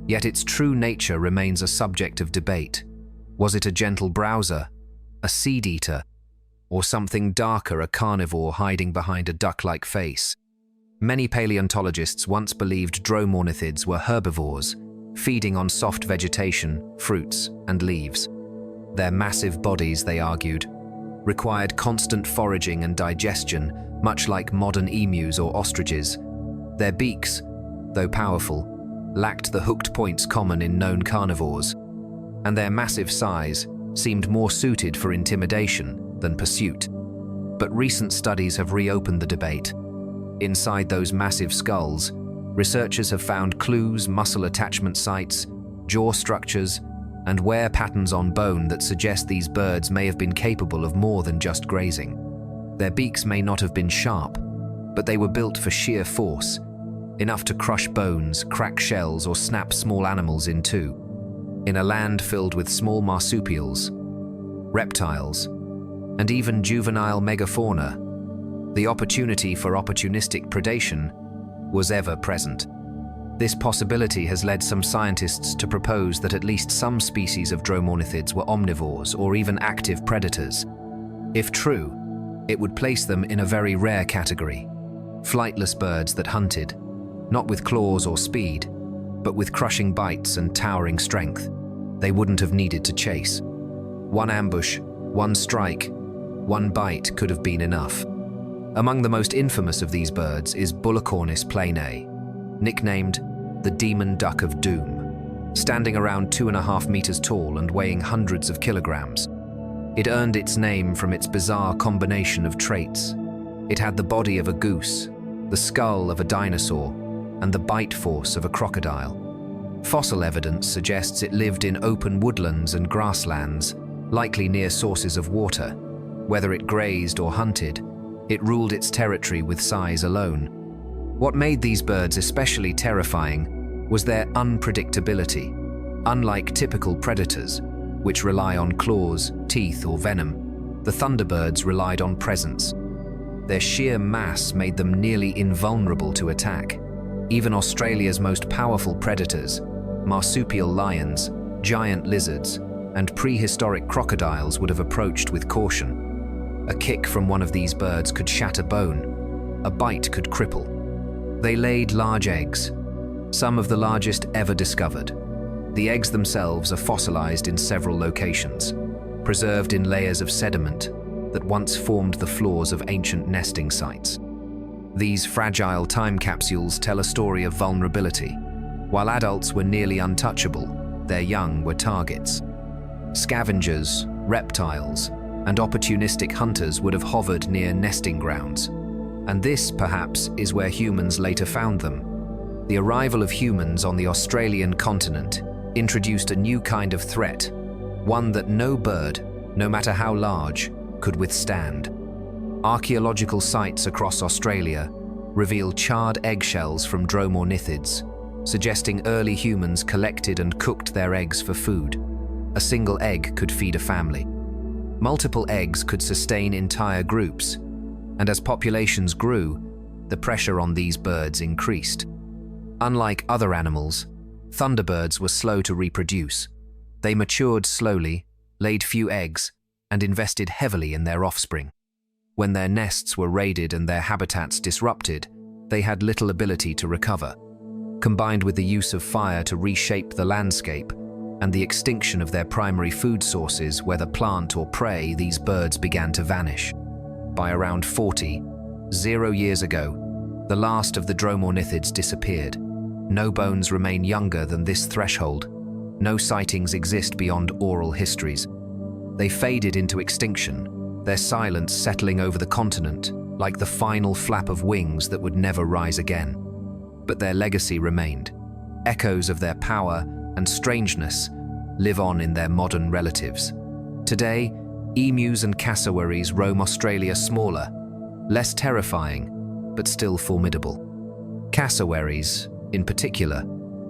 S1: Yet its true nature remains a subject of debate. Was it a gentle browser, a seed-eater, or something darker, a carnivore hiding behind a duck-like face? Many paleontologists once believed Dromornithids were herbivores, feeding on soft vegetation, fruits, and leaves. Their massive bodies, they argued, required constant foraging and digestion, much like modern emus or ostriches. Their beaks, though powerful, lacked the hooked points common in known carnivores, and their massive size seemed more suited for intimidation than pursuit. But recent studies have reopened the debate. Inside those massive skulls, researchers have found clues, muscle attachment sites, jaw structures, and wear patterns on bone that suggest these birds may have been capable of more than just grazing. Their beaks may not have been sharp, but they were built for sheer force, enough to crush bones, crack shells, or snap small animals in two. In a land filled with small marsupials, reptiles, and even juvenile megafauna, the opportunity for opportunistic predation was ever present. This possibility has led some scientists to propose that at least some species of Dromornithids were omnivores or even active predators. If true, it would place them in a very rare category: flightless birds that hunted, not with claws or speed, but with crushing bites and towering strength. They wouldn't have needed to chase. One ambush, one strike, one bite could have been enough. Among the most infamous of these birds is Bullocornis planae, nicknamed the demon duck of doom, standing around 2.5 meters tall and weighing hundreds of kilograms. It earned its name from its bizarre combination of traits. It had the body of a goose, the skull of a dinosaur, and the bite force of a crocodile. Fossil evidence suggests it lived in open woodlands and grasslands, likely near sources of water. Whether it grazed or hunted, it ruled its territory with size alone. What made these birds especially terrifying was their unpredictability. Unlike typical predators, which rely on claws, teeth, or venom, the thunderbirds relied on presence. Their sheer mass made them nearly invulnerable to attack. Even Australia's most powerful predators, marsupial lions, giant lizards, and prehistoric crocodiles would have approached with caution. A kick from one of these birds could shatter bone. A bite could cripple. They laid large eggs, some of the largest ever discovered. The eggs themselves are fossilized in several locations, preserved in layers of sediment that once formed the floors of ancient nesting sites. These fragile time capsules tell a story of vulnerability. While adults were nearly untouchable, their young were targets. Scavengers, reptiles, and opportunistic hunters would have hovered near nesting grounds. And this, perhaps, is where humans later found them. The arrival of humans on the Australian continent introduced a new kind of threat, one that no bird, no matter how large, could withstand. Archaeological sites across Australia reveal charred eggshells from dromornithids, suggesting early humans collected and cooked their eggs for food. A single egg could feed a family. Multiple eggs could sustain entire groups, and as populations grew, the pressure on these birds increased. Unlike other animals, thunderbirds were slow to reproduce. They matured slowly, laid few eggs, and invested heavily in their offspring. When their nests were raided and their habitats disrupted, they had little ability to recover. Combined with the use of fire to reshape the landscape and the extinction of their primary food sources, whether plant or prey, these birds began to vanish. By around 0 years ago, the last of the dromornithids disappeared. No bones remain younger than this threshold. No sightings exist beyond oral histories. They faded into extinction, their silence settling over the continent like the final flap of wings that would never rise again. But their legacy remained. Echoes of their power and strangeness live on in their modern relatives. Today, emus and cassowaries roam Australia smaller, less terrifying, but still formidable. Cassowaries, in particular,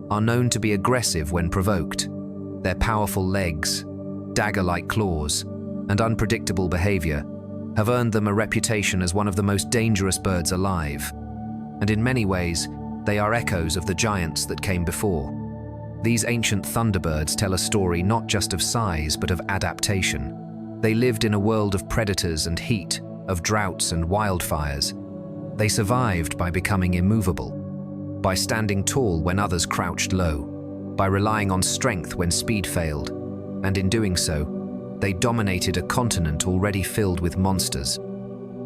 S1: are known to be aggressive when provoked. Their powerful legs, dagger-like claws, and unpredictable behavior have earned them a reputation as one of the most dangerous birds alive. And in many ways, they are echoes of the giants that came before. These ancient thunderbirds tell a story not just of size, but of adaptation. They lived in a world of predators and heat, of droughts and wildfires. They survived by becoming immovable, by standing tall when others crouched low, by relying on strength when speed failed, and in doing so, they dominated a continent already filled with monsters.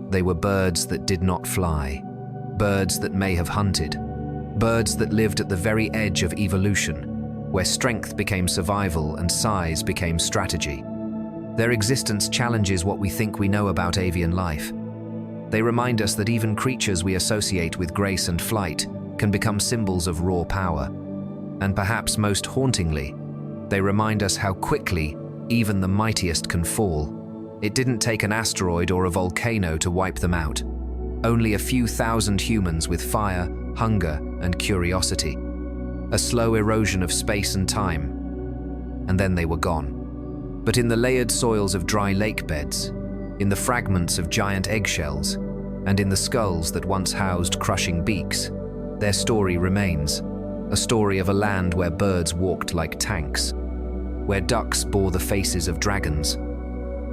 S1: They were birds that did not fly, birds that may have hunted, birds that lived at the very edge of evolution, where strength became survival and size became strategy. Their existence challenges what we think we know about avian life. They remind us that even creatures we associate with grace and flight can become symbols of raw power. And perhaps most hauntingly, they remind us how quickly even the mightiest can fall. It didn't take an asteroid or a volcano to wipe them out. Only a few thousand humans with fire, hunger, and curiosity. A slow erosion of space and time, and then they were gone. But in the layered soils of dry lake beds, in the fragments of giant eggshells, and in the skulls that once housed crushing beaks, their story remains, a story of a land where birds walked like tanks, where ducks bore the faces of dragons,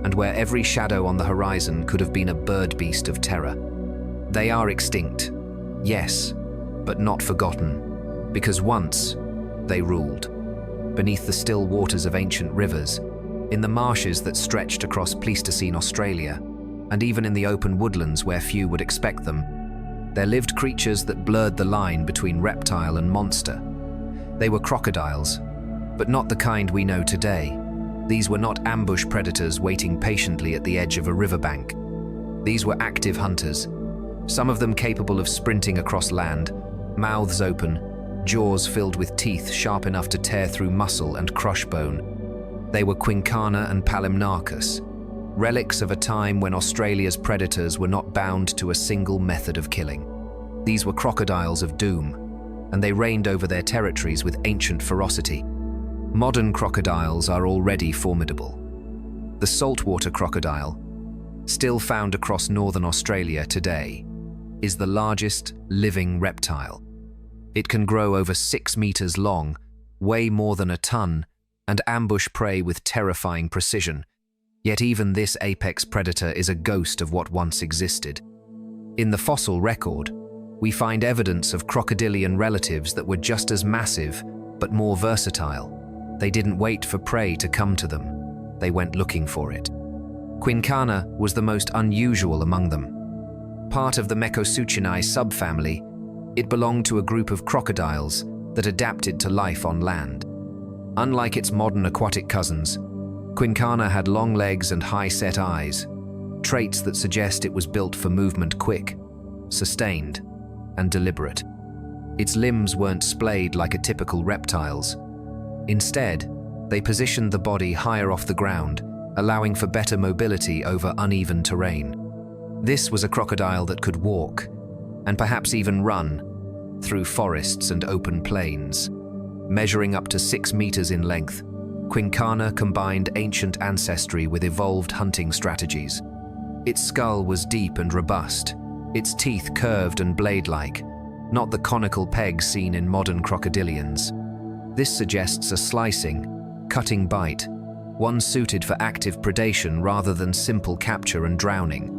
S1: and where every shadow on the horizon could have been a bird beast of terror. They are extinct, yes, but not forgotten, because once they ruled. Beneath the still waters of ancient rivers, in the marshes that stretched across Pleistocene Australia, and even in the open woodlands where few would expect them, there lived creatures that blurred the line between reptile and monster. They were crocodiles, but not the kind we know today. These were not ambush predators waiting patiently at the edge of a riverbank. These were active hunters, some of them capable of sprinting across land, mouths open, jaws filled with teeth sharp enough to tear through muscle and crush bone. They were Quincana and Palymnarchus, relics of a time when Australia's predators were not bound to a single method of killing. These were crocodiles of doom, and they reigned over their territories with ancient ferocity. Modern crocodiles are already formidable. The saltwater crocodile, still found across northern Australia today, is the largest living reptile. It can grow over 6 meters long, weigh more than a ton, and ambush prey with terrifying precision. Yet even this apex predator is a ghost of what once existed. In the fossil record, we find evidence of crocodilian relatives that were just as massive, but more versatile. They didn't wait for prey to come to them. They went looking for it. Quincana was the most unusual among them. Part of the Mecosuchinae subfamily, it belonged to a group of crocodiles that adapted to life on land. Unlike its modern aquatic cousins, Quincana had long legs and high-set eyes, traits that suggest it was built for movement quick, sustained, and deliberate. Its limbs weren't splayed like a typical reptile's. Instead, they positioned the body higher off the ground, allowing for better mobility over uneven terrain. This was a crocodile that could walk, and perhaps even run, through forests and open plains. Measuring up to 6 meters in length, Quincana combined ancient ancestry with evolved hunting strategies. Its skull was deep and robust, its teeth curved and blade-like, not the conical pegs seen in modern crocodilians. This suggests a slicing, cutting bite, one suited for active predation rather than simple capture and drowning.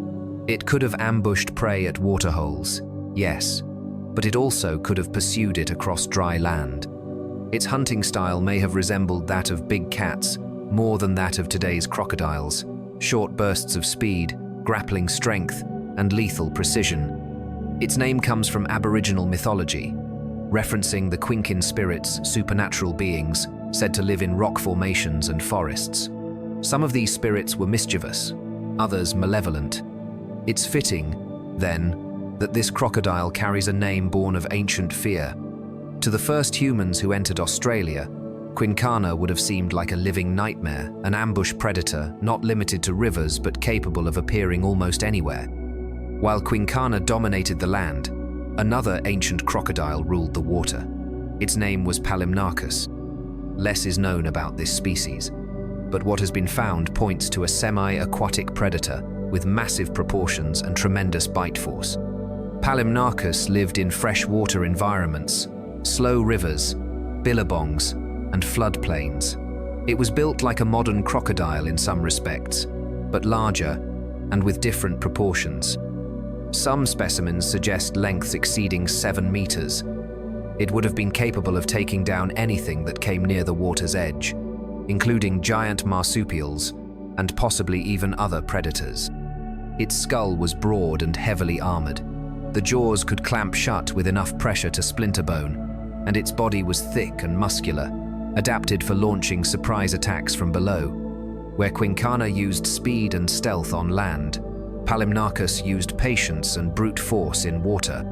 S1: It could have ambushed prey at waterholes, yes, but it also could have pursued it across dry land. Its hunting style may have resembled that of big cats more than that of today's crocodiles, short bursts of speed, grappling strength, and lethal precision. Its name comes from Aboriginal mythology, referencing the Quinkin spirits, supernatural beings, said to live in rock formations and forests. Some of these spirits were mischievous, others malevolent. It's fitting, then, that this crocodile carries a name born of ancient fear. To the first humans who entered Australia, Quincana would have seemed like a living nightmare, an ambush predator not limited to rivers but capable of appearing almost anywhere. While Quincana dominated the land, another ancient crocodile ruled the water. Its name was Palymnarchus. Less is known about this species, but what has been found points to a semi-aquatic predator with massive proportions and tremendous bite force. Palymnarchus lived in freshwater environments, slow rivers, billabongs, and floodplains. It was built like a modern crocodile in some respects, but larger and with different proportions. Some specimens suggest lengths exceeding 7 meters. It would have been capable of taking down anything that came near the water's edge, including giant marsupials and possibly even other predators. Its skull was broad and heavily armored. The jaws could clamp shut with enough pressure to splinter bone, and its body was thick and muscular, adapted for launching surprise attacks from below. Where Quincana used speed and stealth on land, Palymnarchus used patience and brute force in water.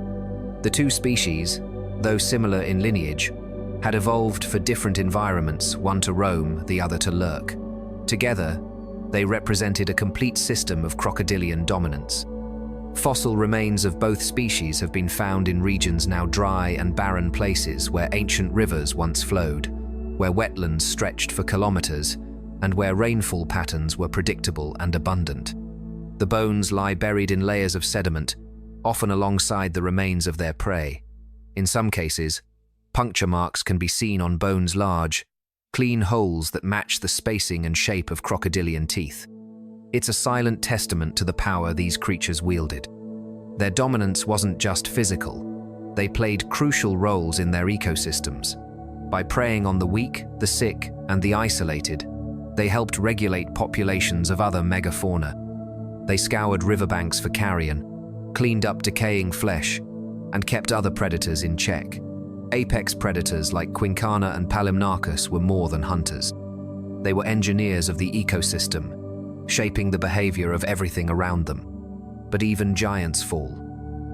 S1: The two species, though similar in lineage, had evolved for different environments, one to roam, the other to lurk. Together, they represented a complete system of crocodilian dominance. Fossil remains of both species have been found in regions now dry and barren places where ancient rivers once flowed, where wetlands stretched for kilometers, and where rainfall patterns were predictable and abundant. The bones lie buried in layers of sediment, often alongside the remains of their prey. In some cases, puncture marks can be seen on bones large, clean holes that match the spacing and shape of crocodilian teeth. It's a silent testament to the power these creatures wielded. Their dominance wasn't just physical. they played crucial roles in their ecosystems. By preying on the weak, the sick, and the isolated, they helped regulate populations of other megafauna. They scoured riverbanks for carrion, cleaned up decaying flesh, and kept other predators in check. Apex predators like Quincana and Palymnarchus were more than hunters. They were engineers of the ecosystem, shaping the behavior of everything around them. But even giants fall.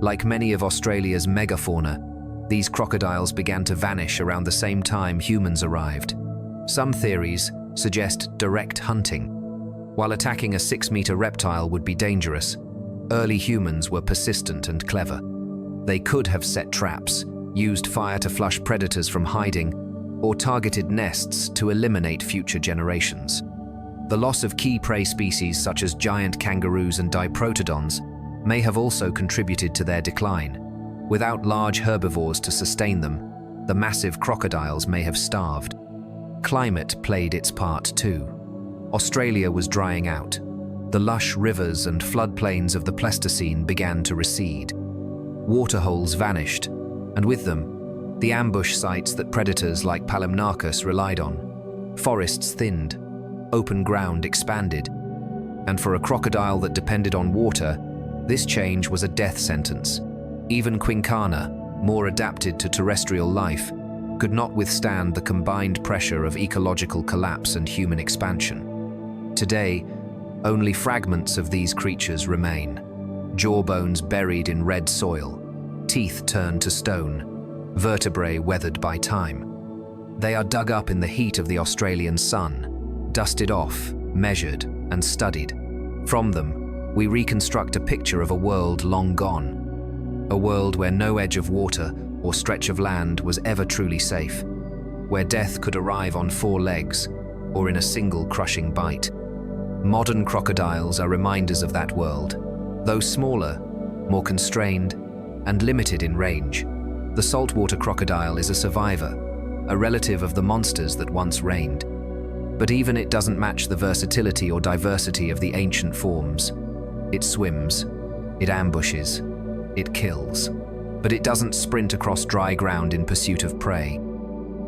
S1: Like many of Australia's megafauna, these crocodiles began to vanish around the same time humans arrived. Some theories suggest direct hunting. While attacking a 6-meter reptile would be dangerous, early humans were persistent and clever. They could have set traps, used fire to flush predators from hiding, or targeted nests to eliminate future generations. The loss of key prey species such as giant kangaroos and diprotodons may have also contributed to their decline. Without large herbivores to sustain them, the massive crocodiles may have starved. Climate played its part too. Australia was drying out. The lush rivers and floodplains of the Pleistocene began to recede. Waterholes vanished, and with them, the ambush sites that predators like Palymnarchus relied on. Forests thinned, open ground expanded, and for a crocodile that depended on water, this change was a death sentence. Even Quincana, more adapted to terrestrial life, could not withstand the combined pressure of ecological collapse and human expansion. Today, only fragments of these creatures remain. Jawbones buried in red soil, teeth turned to stone, vertebrae weathered by time. They are dug up in the heat of the Australian sun, dusted off, measured, and studied. From them, we reconstruct a picture of a world long gone. A world where no edge of water or stretch of land was ever truly safe, where death could arrive on 4 legs or in a single crushing bite. Modern crocodiles are reminders of that world. Though smaller, more constrained, and limited in range, the saltwater crocodile is a survivor, a relative of the monsters that once reigned. But even it doesn't match the versatility or diversity of the ancient forms. It swims, it ambushes, it kills. But it doesn't sprint across dry ground in pursuit of prey.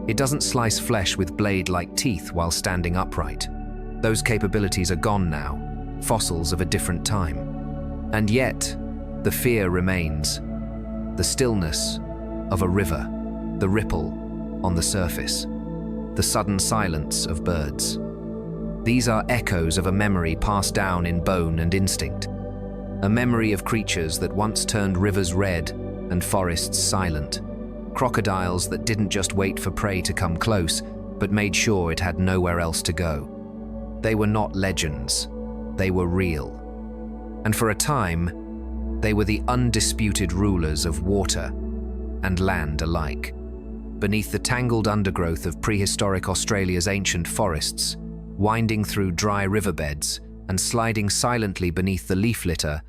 S1: It doesn't slice flesh with blade-like teeth while standing upright. Those capabilities are gone now, fossils of a different time. And yet, the fear remains. The stillness of a river, the ripple on the surface, the sudden silence of birds. These are echoes of a memory passed down in bone and instinct. A memory of creatures that once turned rivers red and forests silent. Crocodiles that didn't just wait for prey to come close, but made sure it had nowhere else to go. They were not legends, they were real. And for a time, they were the undisputed rulers of water and land alike. Beneath the tangled undergrowth of prehistoric Australia's ancient forests, winding through dry riverbeds and sliding silently beneath the leaf litter,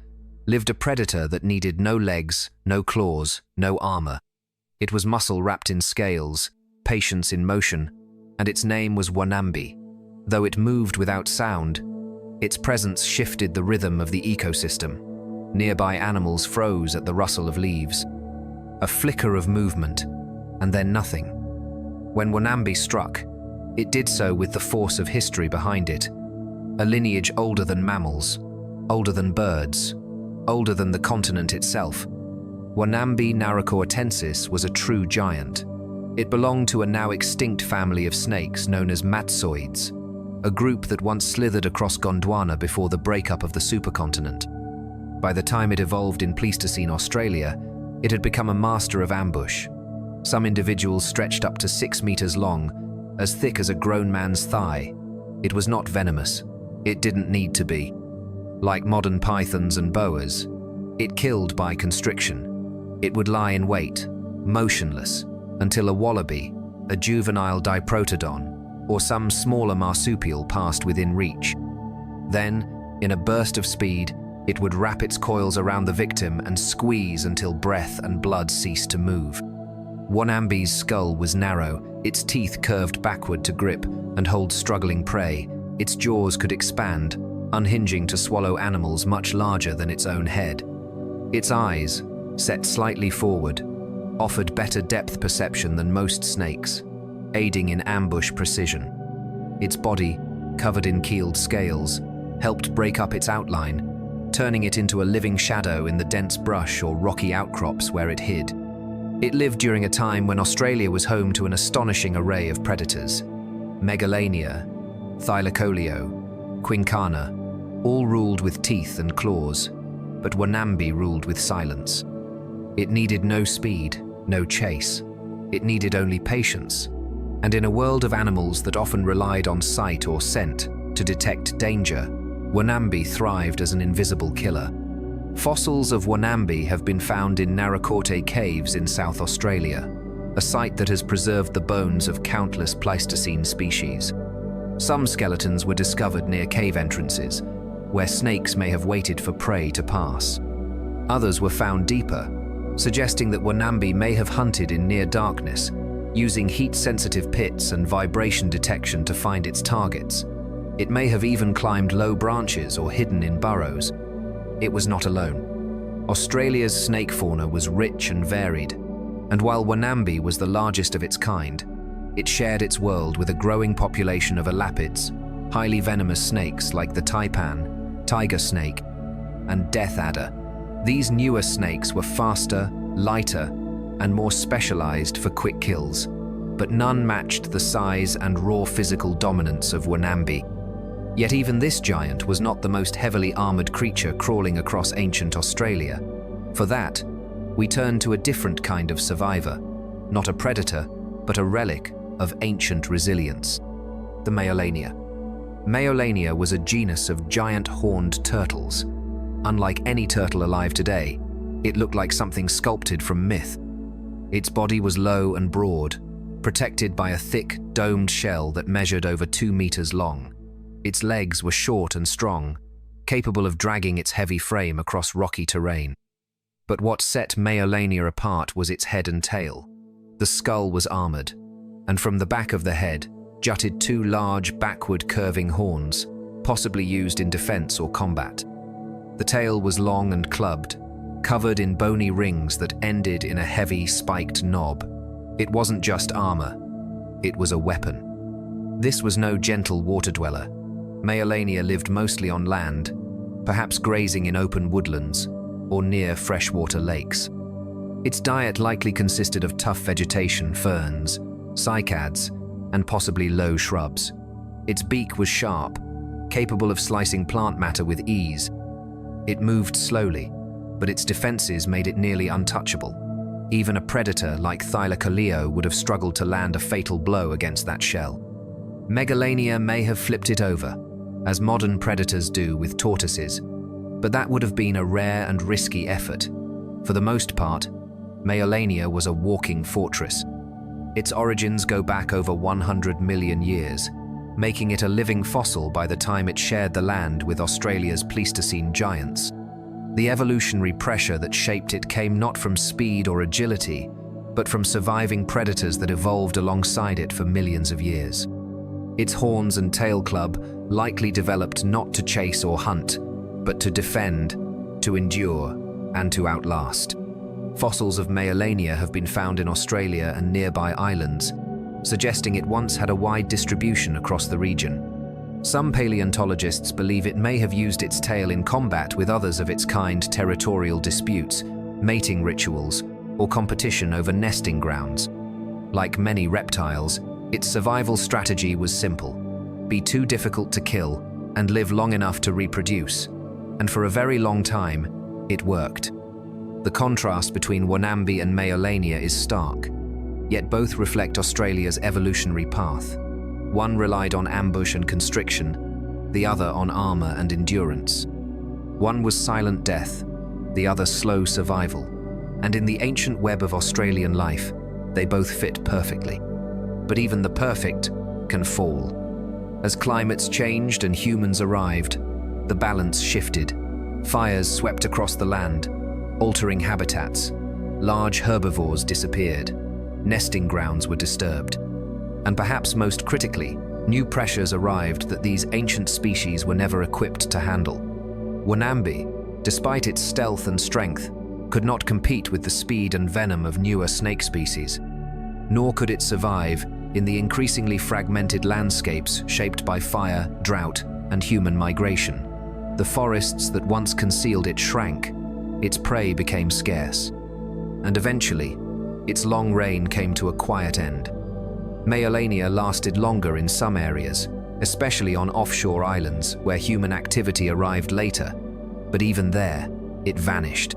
S1: lived a predator that needed no legs, no claws, no armor. It was muscle wrapped in scales, patience in motion, and its name was Wanambi. Though it moved without sound, its presence shifted the rhythm of the ecosystem. Nearby animals froze at the rustle of leaves. A flicker of movement, and then nothing. When Wanambi struck, it did so with the force of history behind it. A lineage older than mammals, older than birds, older than the continent itself. Wanambi narracoatensis was a true giant. It belonged to a now extinct family of snakes known as matsoids, a group that once slithered across Gondwana before the breakup of the supercontinent. By the time it evolved in Pleistocene Australia, it had become a master of ambush. Some individuals stretched up to 6 meters long, as thick as a grown man's thigh. It was not venomous. It didn't need to be. Like modern pythons and boas, it killed by constriction. It would lie in wait, motionless, until a wallaby, a juvenile diprotodon, or some smaller marsupial passed within reach. Then, in a burst of speed, it would wrap its coils around the victim and squeeze until breath and blood ceased to move. Wanambi's skull was narrow, its teeth curved backward to grip and hold struggling prey. Its jaws could expand, unhinging to swallow animals much larger than its own head. Its eyes, set slightly forward, offered better depth perception than most snakes, aiding in ambush precision. Its body, covered in keeled scales, helped break up its outline, turning it into a living shadow in the dense brush or rocky outcrops where it hid. It lived during a time when Australia was home to an astonishing array of predators. Megalania, Thylacoleo, Quincana, all ruled with teeth and claws, but Wanambi ruled with silence. It needed no speed, no chase. It needed only patience. And in a world of animals that often relied on sight or scent to detect danger, Wanambi thrived as an invisible killer. Fossils of Wanambi have been found in Narracoorte caves in South Australia, a site that has preserved the bones of countless Pleistocene species. Some skeletons were discovered near cave entrances, where snakes may have waited for prey to pass. Others were found deeper, suggesting that Wanambi may have hunted in near darkness, using heat-sensitive pits and vibration detection to find its targets. It may have even climbed low branches or hidden in burrows. It was not alone. Australia's snake fauna was rich and varied, and while Wanambi was the largest of its kind, it shared its world with a growing population of elapids, highly venomous snakes like the taipan, tiger snake, and death adder. These newer snakes were faster, lighter, and more specialized for quick kills, but none matched the size and raw physical dominance of Wanambi. Yet even this giant was not the most heavily armored creature crawling across ancient Australia. For that, we turn to a different kind of survivor, not a predator, but a relic of ancient resilience: the Megalania. Megalania was a genus of giant horned turtles. Unlike any turtle alive today, it looked like something sculpted from myth. Its body was low and broad, protected by a thick, domed shell that measured over 2 meters long. Its legs were short and strong, capable of dragging its heavy frame across rocky terrain. But what set Megalania apart was its head and tail. The skull was armored, and from the back of the head jutted 2 large, backward curving horns, possibly used in defense or combat. The tail was long and clubbed, covered in bony rings that ended in a heavy, spiked knob. It wasn't just armor, it was a weapon. This was no gentle water dweller. Megalania lived mostly on land, perhaps grazing in open woodlands or near freshwater lakes. Its diet likely consisted of tough vegetation, ferns, cycads, and possibly low shrubs. Its beak was sharp, capable of slicing plant matter with ease. It moved slowly, but its defenses made it nearly untouchable. Even a predator like Thylacoleo would have struggled to land a fatal blow against that shell. Megalania may have flipped it over, as modern predators do with tortoises, but that would have been a rare and risky effort. For the most part, Megalania was a walking fortress. Its origins go back over 100 million years, making it a living fossil by the time it shared the land with Australia's Pleistocene giants. The evolutionary pressure that shaped it came not from speed or agility, but from surviving predators that evolved alongside it for millions of years. Its horns and tail club likely developed not to chase or hunt, but to defend, to endure, and to outlast. Fossils of Megalania have been found in Australia and nearby islands, suggesting it once had a wide distribution across the region. Some paleontologists believe it may have used its tail in combat with others of its kind, territorial disputes, mating rituals, or competition over nesting grounds. Like many reptiles, its survival strategy was simple: be too difficult to kill and live long enough to reproduce. And for a very long time, it worked. The contrast between Wanambi and Megalania is stark, yet both reflect Australia's evolutionary path. One relied on ambush and constriction, the other on armor and endurance. One was silent death, the other slow survival, and in the ancient web of Australian life, they both fit perfectly. But even the perfect can fall. As climates changed and humans arrived, the balance shifted. Fires swept across the land, altering habitats. Large herbivores disappeared. Nesting grounds were disturbed. And perhaps most critically, new pressures arrived that these ancient species were never equipped to handle. Wanambi, despite its stealth and strength, could not compete with the speed and venom of newer snake species. Nor could it survive in the increasingly fragmented landscapes shaped by fire, drought, and human migration. The forests that once concealed it shrank, its prey became scarce, and eventually, its long reign came to a quiet end. Megalania lasted longer in some areas, especially on offshore islands where human activity arrived later, but even there, it vanished.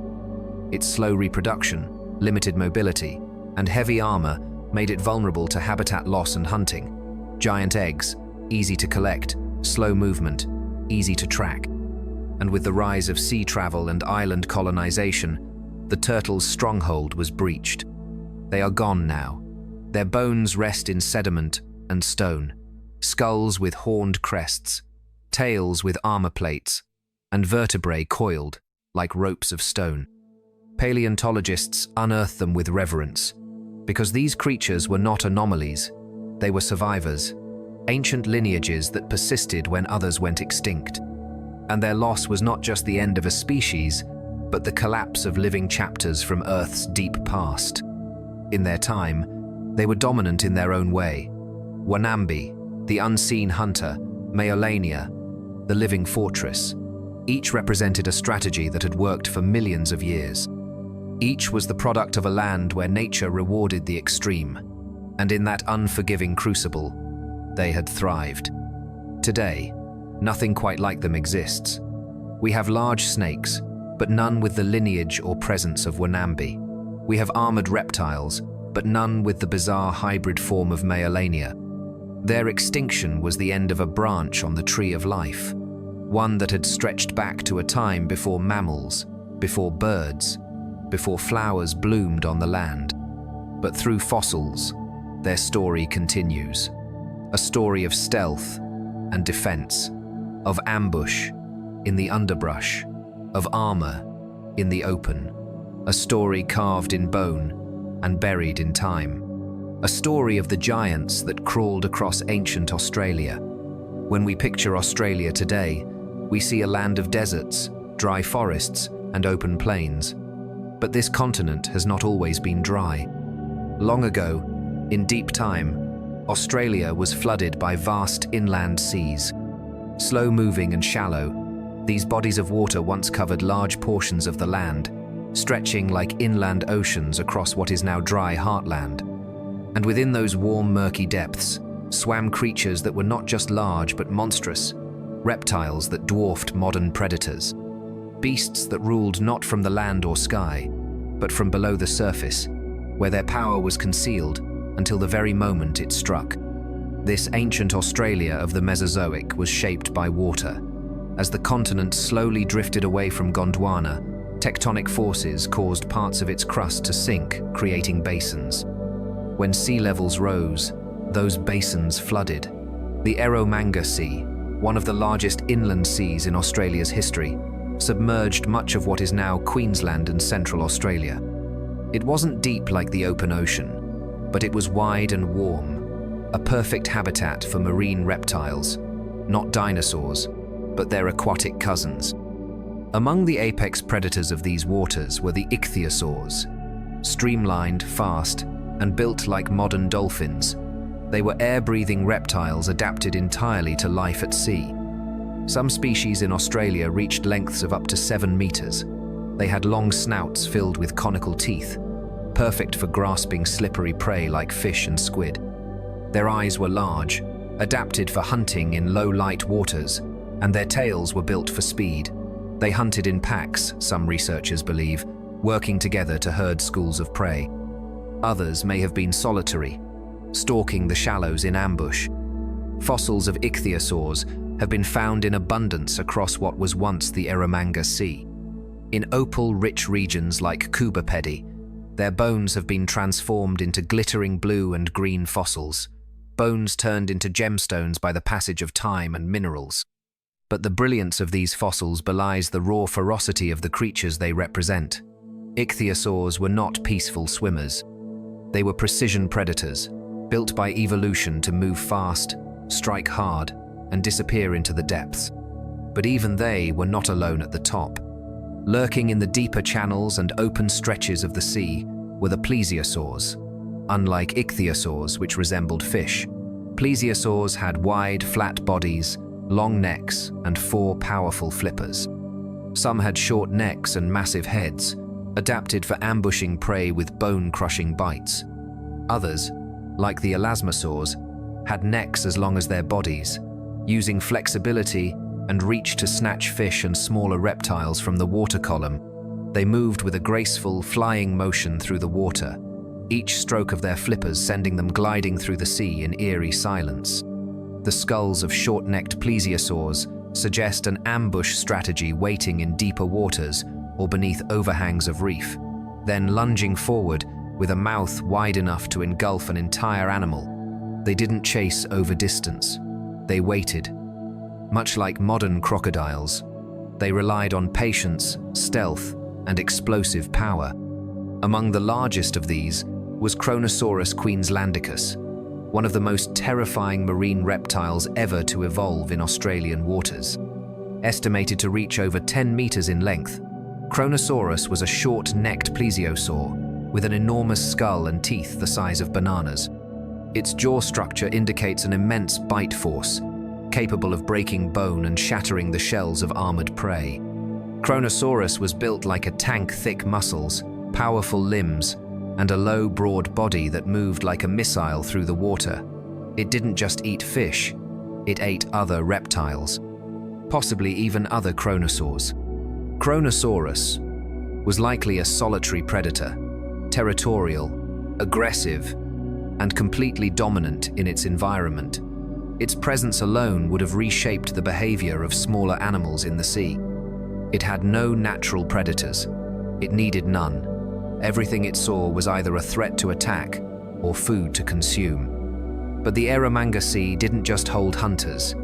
S1: Its slow reproduction, limited mobility, and heavy armor made it vulnerable to habitat loss and hunting. Giant eggs, easy to collect, slow movement, easy to track. And with the rise of sea travel and island colonization, the turtle's stronghold was breached. They are gone now. Their bones rest in sediment and stone, skulls with horned crests, tails with armor plates, and vertebrae coiled like ropes of stone. Paleontologists unearth them with reverence, because these creatures were not anomalies, they were survivors, ancient lineages that persisted when others went extinct. And their loss was not just the end of a species, but the collapse of living chapters from Earth's deep past. In their time, they were dominant in their own way. Wanambi, the unseen hunter, Megalania, the living fortress. Each represented a strategy that had worked for millions of years. Each was the product of a land where nature rewarded the extreme, and in that unforgiving crucible, they had thrived. Today, nothing quite like them exists. We have large snakes, but none with the lineage or presence of Wanambi. We have armored reptiles, but none with the bizarre hybrid form of Megalania. Their extinction was the end of a branch on the tree of life, one that had stretched back to a time before mammals, before birds, before flowers bloomed on the land. But through fossils, their story continues. A story of stealth and defense, of ambush in the underbrush, of armor in the open. A story carved in bone and buried in time. A story of the giants that crawled across ancient Australia. When we picture Australia today, we see a land of deserts, dry forests, and open plains. But this continent has not always been dry. Long ago, in deep time, Australia was flooded by vast inland seas. Slow-moving and shallow, these bodies of water once covered large portions of the land, stretching like inland oceans across what is now dry heartland. And within those warm, murky depths swam creatures that were not just large but monstrous, reptiles that dwarfed modern predators, beasts that ruled not from the land or sky, but from below the surface, where their power was concealed until the very moment it struck. This ancient Australia of the Mesozoic was shaped by water. As the continent slowly drifted away from Gondwana, tectonic forces caused parts of its crust to sink, creating basins. When sea levels rose, those basins flooded. The Eromanga Sea, one of the largest inland seas in Australia's history, submerged much of what is now Queensland and Central Australia. It wasn't deep like the open ocean, but it was wide and warm, a perfect habitat for marine reptiles, not dinosaurs, but their aquatic cousins. Among the apex predators of these waters were the ichthyosaurs. Streamlined, fast, and built like modern dolphins, they were air-breathing reptiles adapted entirely to life at sea. Some species in Australia reached lengths of up to 7 meters. They had long snouts filled with conical teeth, perfect for grasping slippery prey like fish and squid. Their eyes were large, adapted for hunting in low-light waters, and their tails were built for speed. They hunted in packs, some researchers believe, working together to herd schools of prey. Others may have been solitary, stalking the shallows in ambush. Fossils of ichthyosaurs have been found in abundance across what was once the Eromanga Sea. In opal-rich regions like Kubapedi, their bones have been transformed into glittering blue and green fossils, bones turned into gemstones by the passage of time and minerals. But the brilliance of these fossils belies the raw ferocity of the creatures they represent. Ichthyosaurs were not peaceful swimmers. They were precision predators, built by evolution to move fast, strike hard, and disappear into the depths. But even they were not alone at the top. Lurking in the deeper channels and open stretches of the sea were the plesiosaurs. Unlike ichthyosaurs, which resembled fish, plesiosaurs had wide, flat bodies, long necks, and 4 powerful flippers. Some had short necks and massive heads, adapted for ambushing prey with bone-crushing bites. Others, like the elasmosaurs, had necks as long as their bodies, using flexibility and reach to snatch fish and smaller reptiles from the water column. They moved with a graceful, flying motion through the water, each stroke of their flippers sending them gliding through the sea in eerie silence. The skulls of short-necked plesiosaurs suggest an ambush strategy waiting in deeper waters or beneath overhangs of reef, then lunging forward with a mouth wide enough to engulf an entire animal. They didn't chase over distance. They waited. Much like modern crocodiles, they relied on patience, stealth, and explosive power. Among the largest of these was Kronosaurus queenslandicus, one of the most terrifying marine reptiles ever to evolve in Australian waters. Estimated to reach over 10 meters in length, Kronosaurus was a short-necked plesiosaur with an enormous skull and teeth the size of bananas. Its jaw structure indicates an immense bite force, capable of breaking bone and shattering the shells of armored prey. Kronosaurus was built like a tank, thick muscles, powerful limbs, and a low, broad body that moved like a missile through the water. It didn't just eat fish, it ate other reptiles, possibly even other kronosaurs. Kronosaurus was likely a solitary predator, territorial, aggressive, and completely dominant in its environment. Its presence alone would have reshaped the behavior of smaller animals in the sea. It had no natural predators. It needed none. Everything it saw was either a threat to attack or food to consume. But the Eromanga Sea didn't just hold hunters.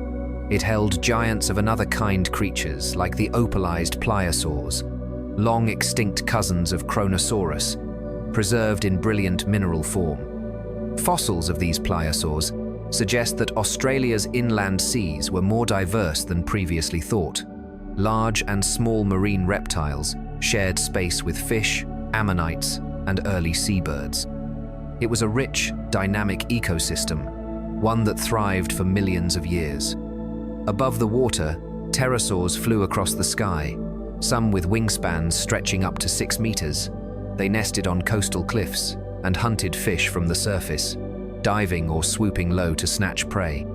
S1: It held giants of another kind creatures like the opalized pliosaurs, long extinct cousins of Kronosaurus, preserved in brilliant mineral form. Fossils of these pliosaurs suggest that Australia's inland seas were more diverse than previously thought. Large and small marine reptiles shared space with fish, ammonites, and early seabirds. It was a rich, dynamic ecosystem, one that thrived for millions of years. Above the water, pterosaurs flew across the sky, some with wingspans stretching up to 6 meters. They nested on coastal cliffs and hunted fish from the surface, diving or swooping low to snatch prey.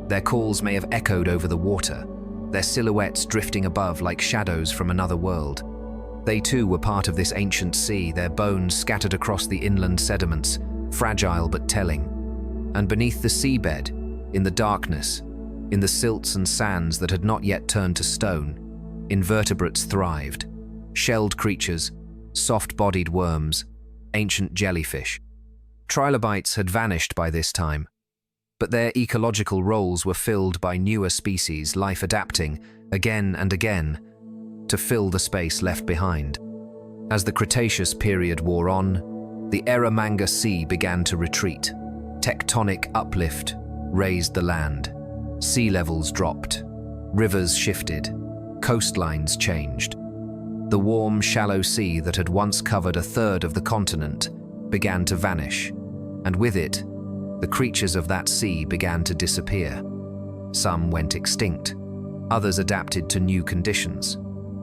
S1: Their calls may have echoed over the water, their silhouettes drifting above like shadows from another world. They too were part of this ancient sea, their bones scattered across the inland sediments, fragile but telling. And beneath the seabed, in the darkness, in the silts and sands that had not yet turned to stone, invertebrates thrived. Shelled creatures, soft-bodied worms, ancient jellyfish. Trilobites had vanished by this time, but their ecological roles were filled by newer species, life adapting again and again to fill the space left behind. As the Cretaceous period wore on, the Eromanga Sea began to retreat. Tectonic uplift raised the land. Sea levels dropped. Rivers shifted. Coastlines changed. The warm, shallow sea that had once covered 1/3 of the continent began to vanish, and with it, the creatures of that sea began to disappear. Some went extinct. Others adapted to new conditions.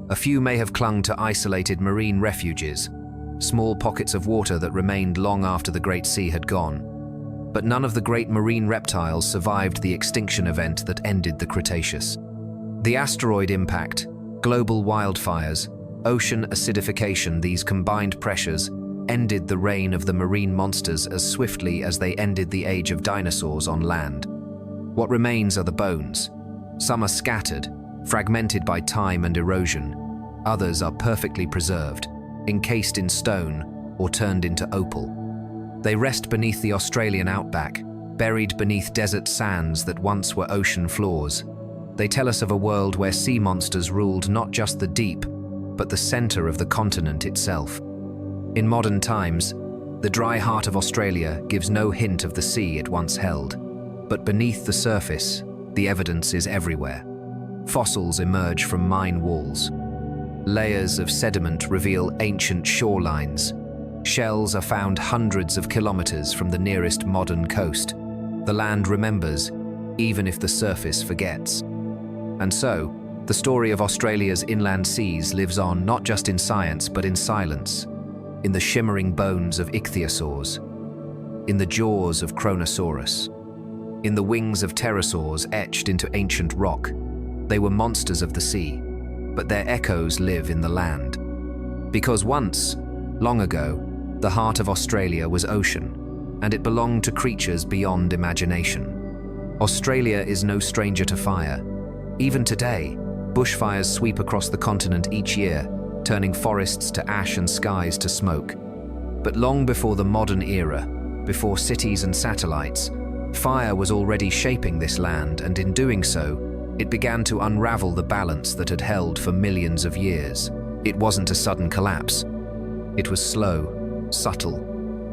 S1: A few may have clung to isolated marine refuges, small pockets of water that remained long after the Great Sea had gone. But none of the great marine reptiles survived the extinction event that ended the Cretaceous. The asteroid impact, global wildfires, ocean acidification, these combined pressures ended the reign of the marine monsters as swiftly as they ended the age of dinosaurs on land. What remains are the bones. Some are scattered, fragmented by time and erosion. Others are perfectly preserved, encased in stone or turned into opal. They rest beneath the Australian outback, buried beneath desert sands that once were ocean floors. They tell us of a world where sea monsters ruled not just the deep, but the center of the continent itself. In modern times, the dry heart of Australia gives no hint of the sea it once held. But beneath the surface, the evidence is everywhere. Fossils emerge from mine walls. Layers of sediment reveal ancient shorelines. Shells are found hundreds of kilometers from the nearest modern coast. The land remembers, even if the surface forgets. And so, the story of Australia's inland seas lives on not just in science but in silence, in the shimmering bones of ichthyosaurs, in the jaws of Kronosaurus, in the wings of pterosaurs etched into ancient rock. They were monsters of the sea, but their echoes live in the land. Because once, long ago, the heart of Australia was ocean, and it belonged to creatures beyond imagination. Australia is no stranger to fire. Even today, bushfires sweep across the continent each year, turning forests to ash and skies to smoke. But long before the modern era, before cities and satellites, fire was already shaping this land, and in doing so, it began to unravel the balance that had held for millions of years. It wasn't a sudden collapse. It was slow, subtle,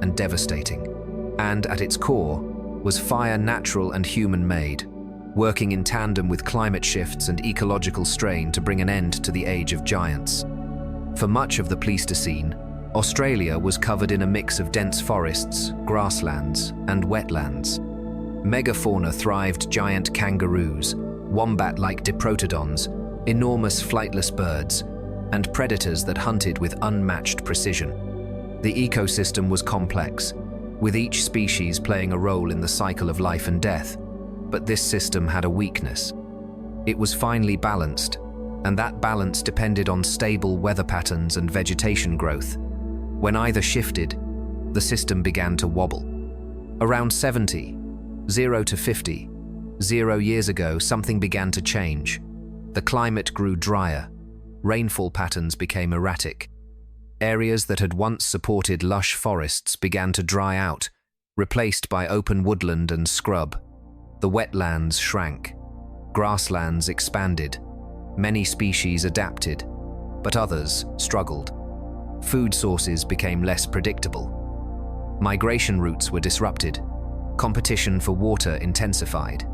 S1: and devastating. And at its core was fire, natural and human-made, working in tandem with climate shifts and ecological strain to bring an end to the age of giants. For much of the Pleistocene, Australia was covered in a mix of dense forests, grasslands, and wetlands. Megafauna thrived: giant kangaroos, wombat-like diprotodons, enormous flightless birds, and predators that hunted with unmatched precision. The ecosystem was complex, with each species playing a role in the cycle of life and death. But this system had a weakness. It was finely balanced, and that balance depended on stable weather patterns and vegetation growth. When either shifted, the system began to wobble. Around 0 to 50 years ago, something began to change. The climate grew drier. Rainfall patterns became erratic. Areas that had once supported lush forests began to dry out, replaced by open woodland and scrub. The wetlands shrank. Grasslands expanded. Many species adapted, but others struggled. Food sources became less predictable. Migration routes were disrupted. Competition for water intensified.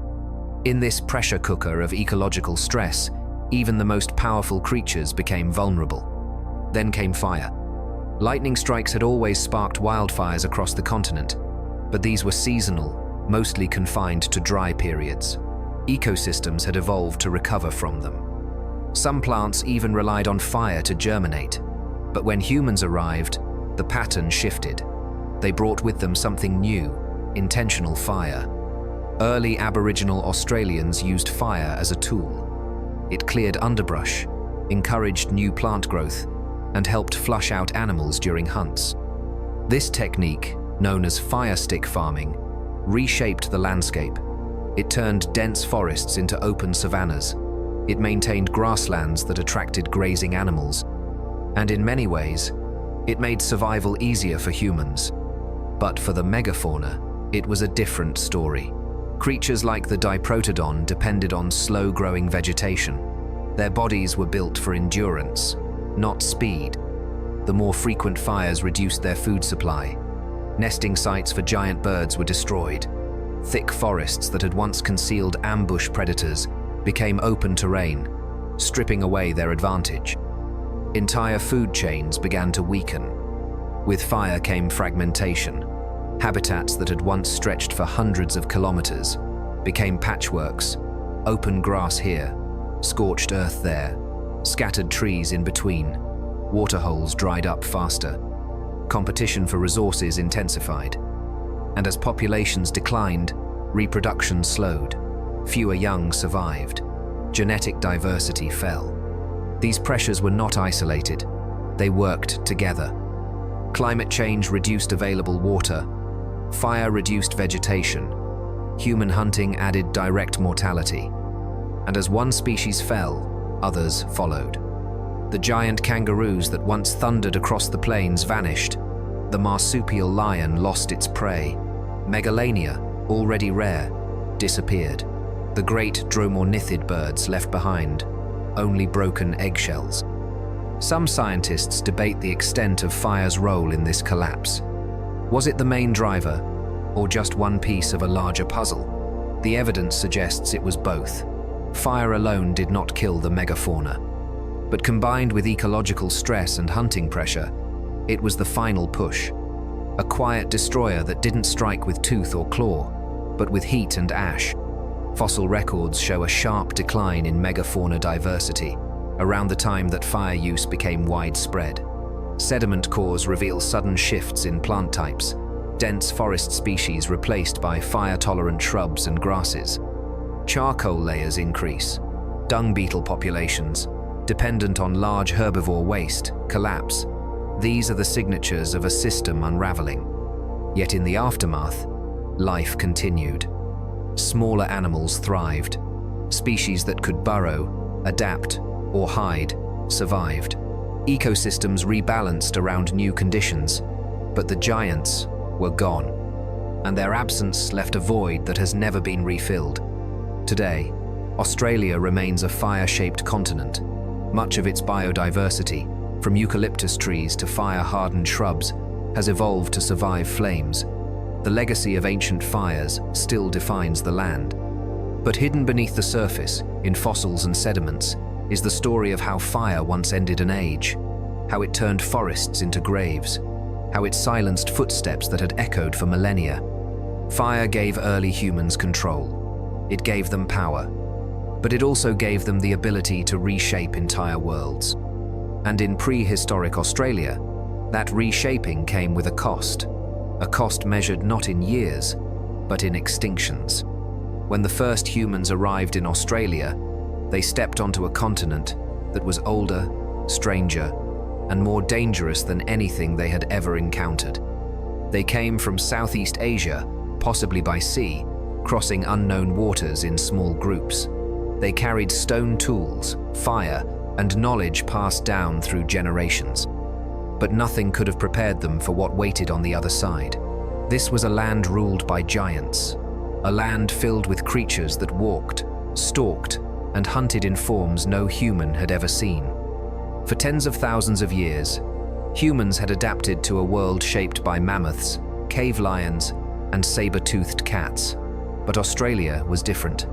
S1: In this pressure cooker of ecological stress, even the most powerful creatures became vulnerable. Then came fire. Lightning strikes had always sparked wildfires across the continent, but these were seasonal, mostly confined to dry periods. Ecosystems had evolved to recover from them. Some plants even relied on fire to germinate. But when humans arrived, the pattern shifted. They brought with them something new: intentional fire. Early Aboriginal Australians used fire as a tool. It cleared underbrush, encouraged new plant growth, and helped flush out animals during hunts. This technique, known as fire stick farming, reshaped the landscape. It turned dense forests into open savannas. It maintained grasslands that attracted grazing animals. And in many ways, it made survival easier for humans. But for the megafauna, it was a different story. Creatures like the diprotodon depended on slow-growing vegetation. Their bodies were built for endurance, not speed. The more frequent fires reduced their food supply. Nesting sites for giant birds were destroyed. Thick forests that had once concealed ambush predators became open terrain, stripping away their advantage. Entire food chains began to weaken. With fire came fragmentation. Habitats that had once stretched for hundreds of kilometers became patchworks: open grass here, scorched earth there, scattered trees in between. Waterholes dried up faster. Competition for resources intensified. And as populations declined, reproduction slowed. Fewer young survived. Genetic diversity fell. These pressures were not isolated. They worked together. Climate change reduced available water. Fire reduced vegetation. Human hunting added direct mortality. And as one species fell, others followed. The giant kangaroos that once thundered across the plains vanished. The marsupial lion lost its prey. Megalania, already rare, disappeared. The great dromornithid birds left behind only broken eggshells. Some scientists debate the extent of fire's role in this collapse. Was it the main driver, or just one piece of a larger puzzle? The evidence suggests it was both. Fire alone did not kill the megafauna, But combined with ecological stress and hunting pressure, it was the final push. A quiet destroyer that didn't strike with tooth or claw, but with heat and ash. Fossil records show a sharp decline in megafauna diversity around the time that fire use became widespread. Sediment cores reveal sudden shifts in plant types, dense forest species replaced by fire-tolerant shrubs and grasses. Charcoal layers increase. Dung beetle populations, dependent on large herbivore waste, collapse. These are the signatures of a system unraveling. Yet in the aftermath, life continued. Smaller animals thrived. Species that could burrow, adapt, or hide survived. Ecosystems rebalanced around new conditions, but the giants were gone, and their absence left a void that has never been refilled. Today, Australia remains a fire-shaped continent. Much of its biodiversity, from eucalyptus trees to fire-hardened shrubs, has evolved to survive flames. The legacy of ancient fires still defines the land. But hidden beneath the surface, in fossils and sediments, is the story of how fire once ended an age, how it turned forests into graves, how it silenced footsteps that had echoed for millennia. Fire gave early humans control. It gave them power, but it also gave them the ability to reshape entire worlds. And in prehistoric Australia, that reshaping came with a cost measured not in years, but in extinctions. When the first humans arrived in Australia, they stepped onto a continent that was older, stranger, and more dangerous than anything they had ever encountered. They came from Southeast Asia, possibly by sea, crossing unknown waters in small groups. They carried stone tools, fire, and knowledge passed down through generations. But nothing could have prepared them for what waited on the other side. This was a land ruled by giants, a land filled with creatures that walked, stalked, and hunted in forms no human had ever seen. For tens of thousands of years, humans had adapted to a world shaped by mammoths, cave lions, and saber-toothed cats. But Australia was different.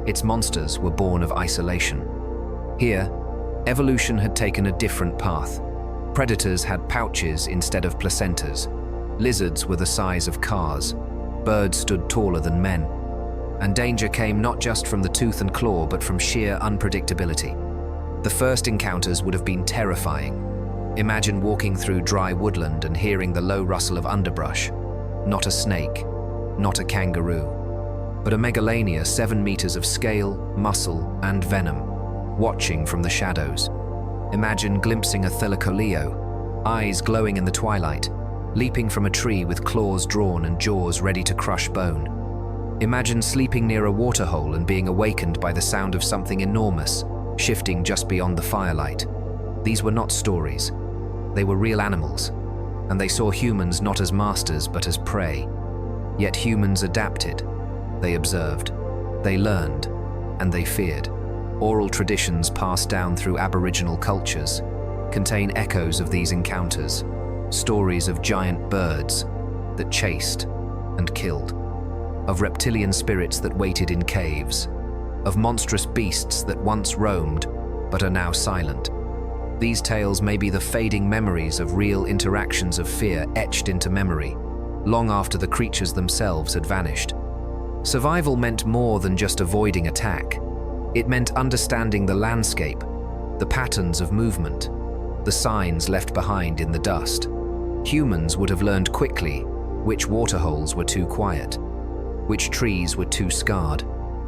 S1: Its monsters were born of isolation. Here, evolution had taken a different path. Predators had pouches instead of placentas. Lizards were the size of cars. Birds stood taller than men. And danger came not just from the tooth and claw, but from sheer unpredictability. The first encounters would have been terrifying. Imagine walking through dry woodland and hearing the low rustle of underbrush. Not a snake, not a kangaroo, but a Megalania 7 meters of scale, muscle, and venom, watching from the shadows. Imagine glimpsing a thelicoleo, eyes glowing in the twilight, leaping from a tree with claws drawn and jaws ready to crush bone. Imagine sleeping near a waterhole and being awakened by the sound of something enormous, shifting just beyond the firelight. These were not stories. They were real animals, and they saw humans not as masters but as prey. Yet humans adapted. They observed, they learned, and they feared. Oral traditions passed down through Aboriginal cultures contain echoes of these encounters, stories of giant birds that chased and killed, of reptilian spirits that waited in caves, of monstrous beasts that once roamed but are now silent. These tales may be the fading memories of real interactions of fear etched into memory, long after the creatures themselves had vanished. Survival meant more than just avoiding attack. It meant understanding the landscape, the patterns of movement, the signs left behind in the dust. Humans would have learned quickly which waterholes were too quiet, which trees were too scarred.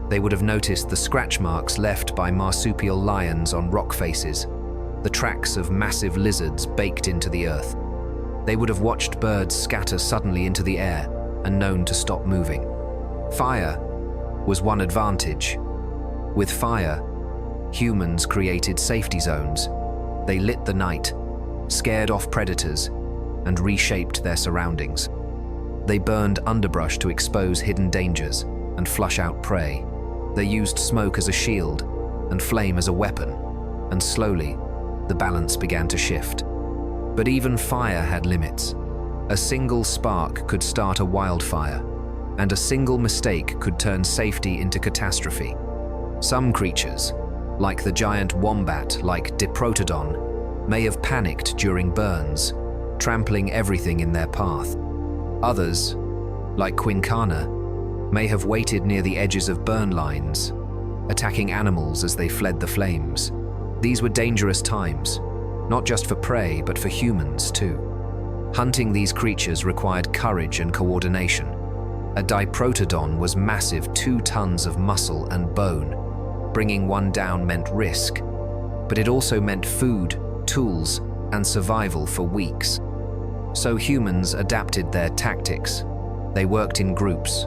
S1: They would have noticed the scratch marks left by marsupial lions on rock faces, the tracks of massive lizards baked into the earth. They would have watched birds scatter suddenly into the air and known to stop moving. Fire was one advantage. With fire, humans created safety zones. They lit the night, scared off predators, and reshaped their surroundings. They burned underbrush to expose hidden dangers and flush out prey. They used smoke as a shield and flame as a weapon, and slowly, the balance began to shift. But even fire had limits. A single spark could start a wildfire, and a single mistake could turn safety into catastrophe. Some creatures, like the giant wombat like Diprotodon, may have panicked during burns, trampling everything in their path. Others, like Quincana, may have waited near the edges of burn lines, attacking animals as they fled the flames. These were dangerous times, not just for prey, but for humans too. Hunting these creatures required courage and coordination. A Diprotodon was massive, 2 tons of muscle and bone. Bringing one down meant risk, but it also meant food, tools, and survival for weeks. So humans adapted their tactics. They worked in groups.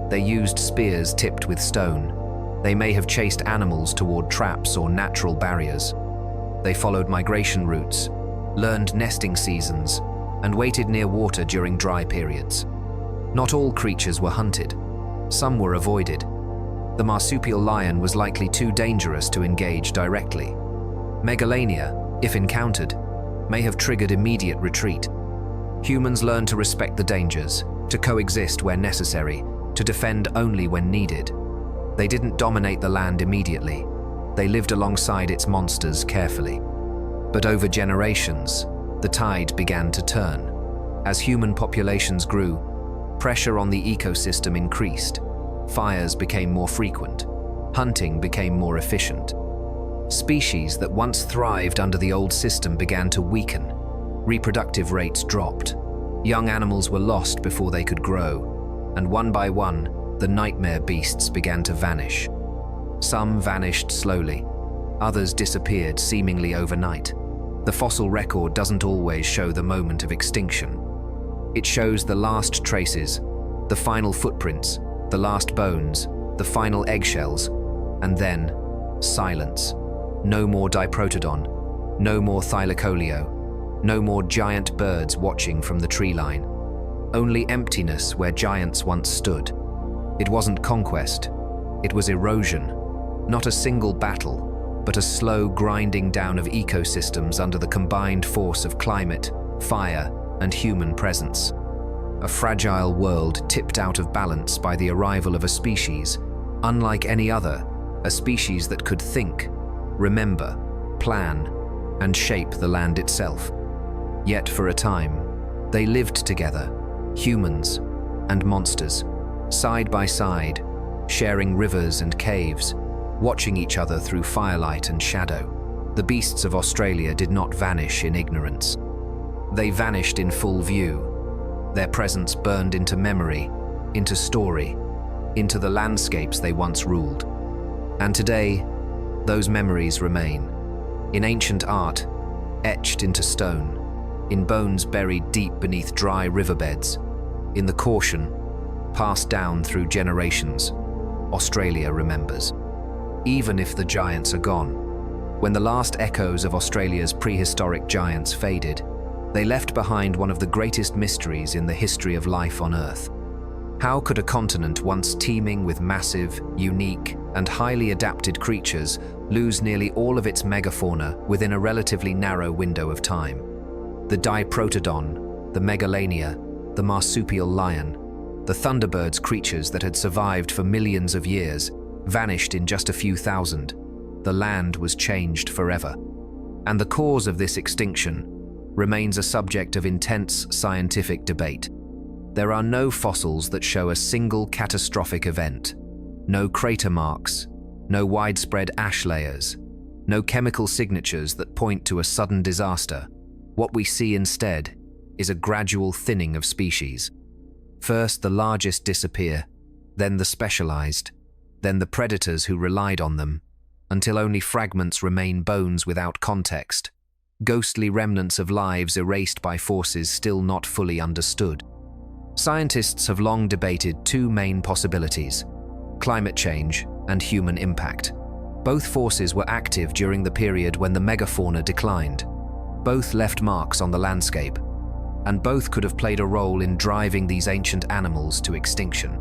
S1: They used spears tipped with stone. They may have chased animals toward traps or natural barriers. They followed migration routes, learned nesting seasons, and waited near water during dry periods. Not all creatures were hunted. Some were avoided. The marsupial lion was likely too dangerous to engage directly. Megalania, if encountered, may have triggered immediate retreat. Humans learned to respect the dangers, to coexist where necessary, to defend only when needed. They didn't dominate the land immediately. They lived alongside its monsters carefully. But over generations, the tide began to turn. As human populations grew, pressure on the ecosystem increased. Fires became more frequent. Hunting became more efficient. Species that once thrived under the old system began to weaken. Reproductive rates dropped. Young animals were lost before they could grow, and one by one, the nightmare beasts began to vanish. Some vanished slowly. Others disappeared seemingly overnight. The fossil record doesn't always show the moment of extinction. It shows the last traces, the final footprints, the last bones, the final eggshells, and then silence. No more Diprotodon, no more Thylacoleo, no more giant birds watching from the tree line. Only emptiness where giants once stood. It wasn't conquest, it was erosion. Not a single battle, but a slow grinding down of ecosystems under the combined force of climate, fire, and human presence. A fragile world tipped out of balance by the arrival of a species, unlike any other, a species that could think, remember, plan, and shape the land itself. Yet for a time, they lived together, humans and monsters, side by side, sharing rivers and caves, watching each other through firelight and shadow. The beasts of Australia did not vanish in ignorance. They vanished in full view. Their presence burned into memory, into story, into the landscapes they once ruled. And today, those memories remain. In ancient art, etched into stone, in bones buried deep beneath dry riverbeds, in the caution, passed down through generations, Australia remembers. Even if the giants are gone, when the last echoes of Australia's prehistoric giants faded, they left behind one of the greatest mysteries in the history of life on Earth. How could a continent once teeming with massive, unique, and highly adapted creatures lose nearly all of its megafauna within a relatively narrow window of time? The Diprotodon, the Megalania, the marsupial lion, the thunderbirds creatures that had survived for millions of years, vanished in just a few thousand. The land was changed forever. And the cause of this extinction remains a subject of intense scientific debate. There are no fossils that show a single catastrophic event, no crater marks, no widespread ash layers, no chemical signatures that point to a sudden disaster. What we see instead is a gradual thinning of species. First, the largest disappear, then the specialized, then the predators who relied on them, until only fragments remain, bones without context, ghostly remnants of lives erased by forces still not fully understood. Scientists have long debated two main possibilities: climate change and human impact. Both forces were active during the period when the megafauna declined. Both left marks on the landscape, and both could have played a role in driving these ancient animals to extinction.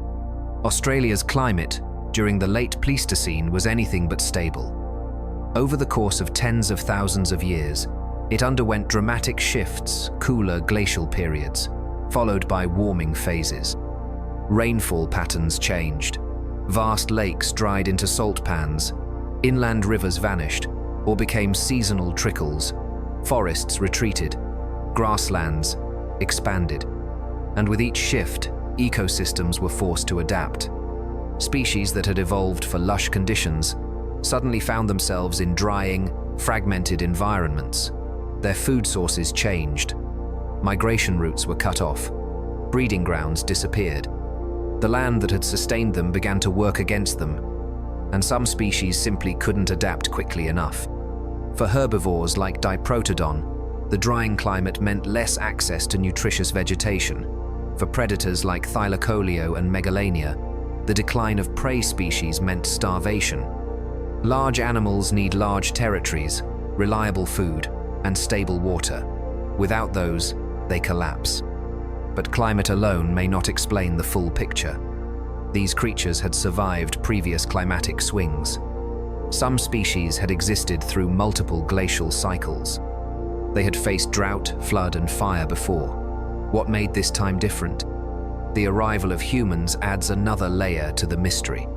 S1: Australia's climate during the late Pleistocene was anything but stable. Over the course of tens of thousands of years, it underwent dramatic shifts, cooler glacial periods, followed by warming phases. Rainfall patterns changed. Vast lakes dried into salt pans, Inland rivers vanished or became seasonal trickles. Forests retreated. Grasslands expanded. And with each shift, ecosystems were forced to adapt. Species that had evolved for lush conditions suddenly found themselves in drying, fragmented environments. Their food sources changed. Migration routes were cut off. Breeding grounds disappeared. The land that had sustained them began to work against them, and some species simply couldn't adapt quickly enough. For herbivores like Diprotodon, the drying climate meant less access to nutritious vegetation. For predators like Thylacoleo and Megalania, the decline of prey species meant starvation. Large animals need large territories, reliable food, and stable water. Without those, they collapse. But climate alone may not explain the full picture. These creatures had survived previous climatic swings. Some species had existed through multiple glacial cycles. They had faced drought, flood, and fire before. What made this time different? The arrival of humans adds another layer to the mystery.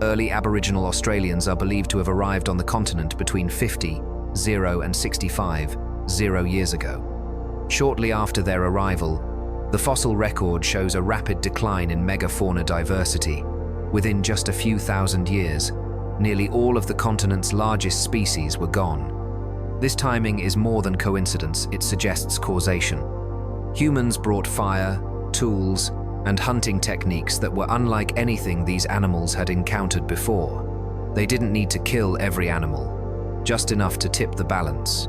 S1: Early Aboriginal Australians are believed to have arrived on the continent between 50, 0 and 65, 0 years ago. Shortly after their arrival, the fossil record shows a rapid decline in megafauna diversity. Within just a few thousand years, nearly all of the continent's largest species were gone. This timing is more than coincidence, it suggests causation. Humans brought fire, tools, and hunting techniques that were unlike anything these animals had encountered before. They didn't need to kill every animal, just enough to tip the balance.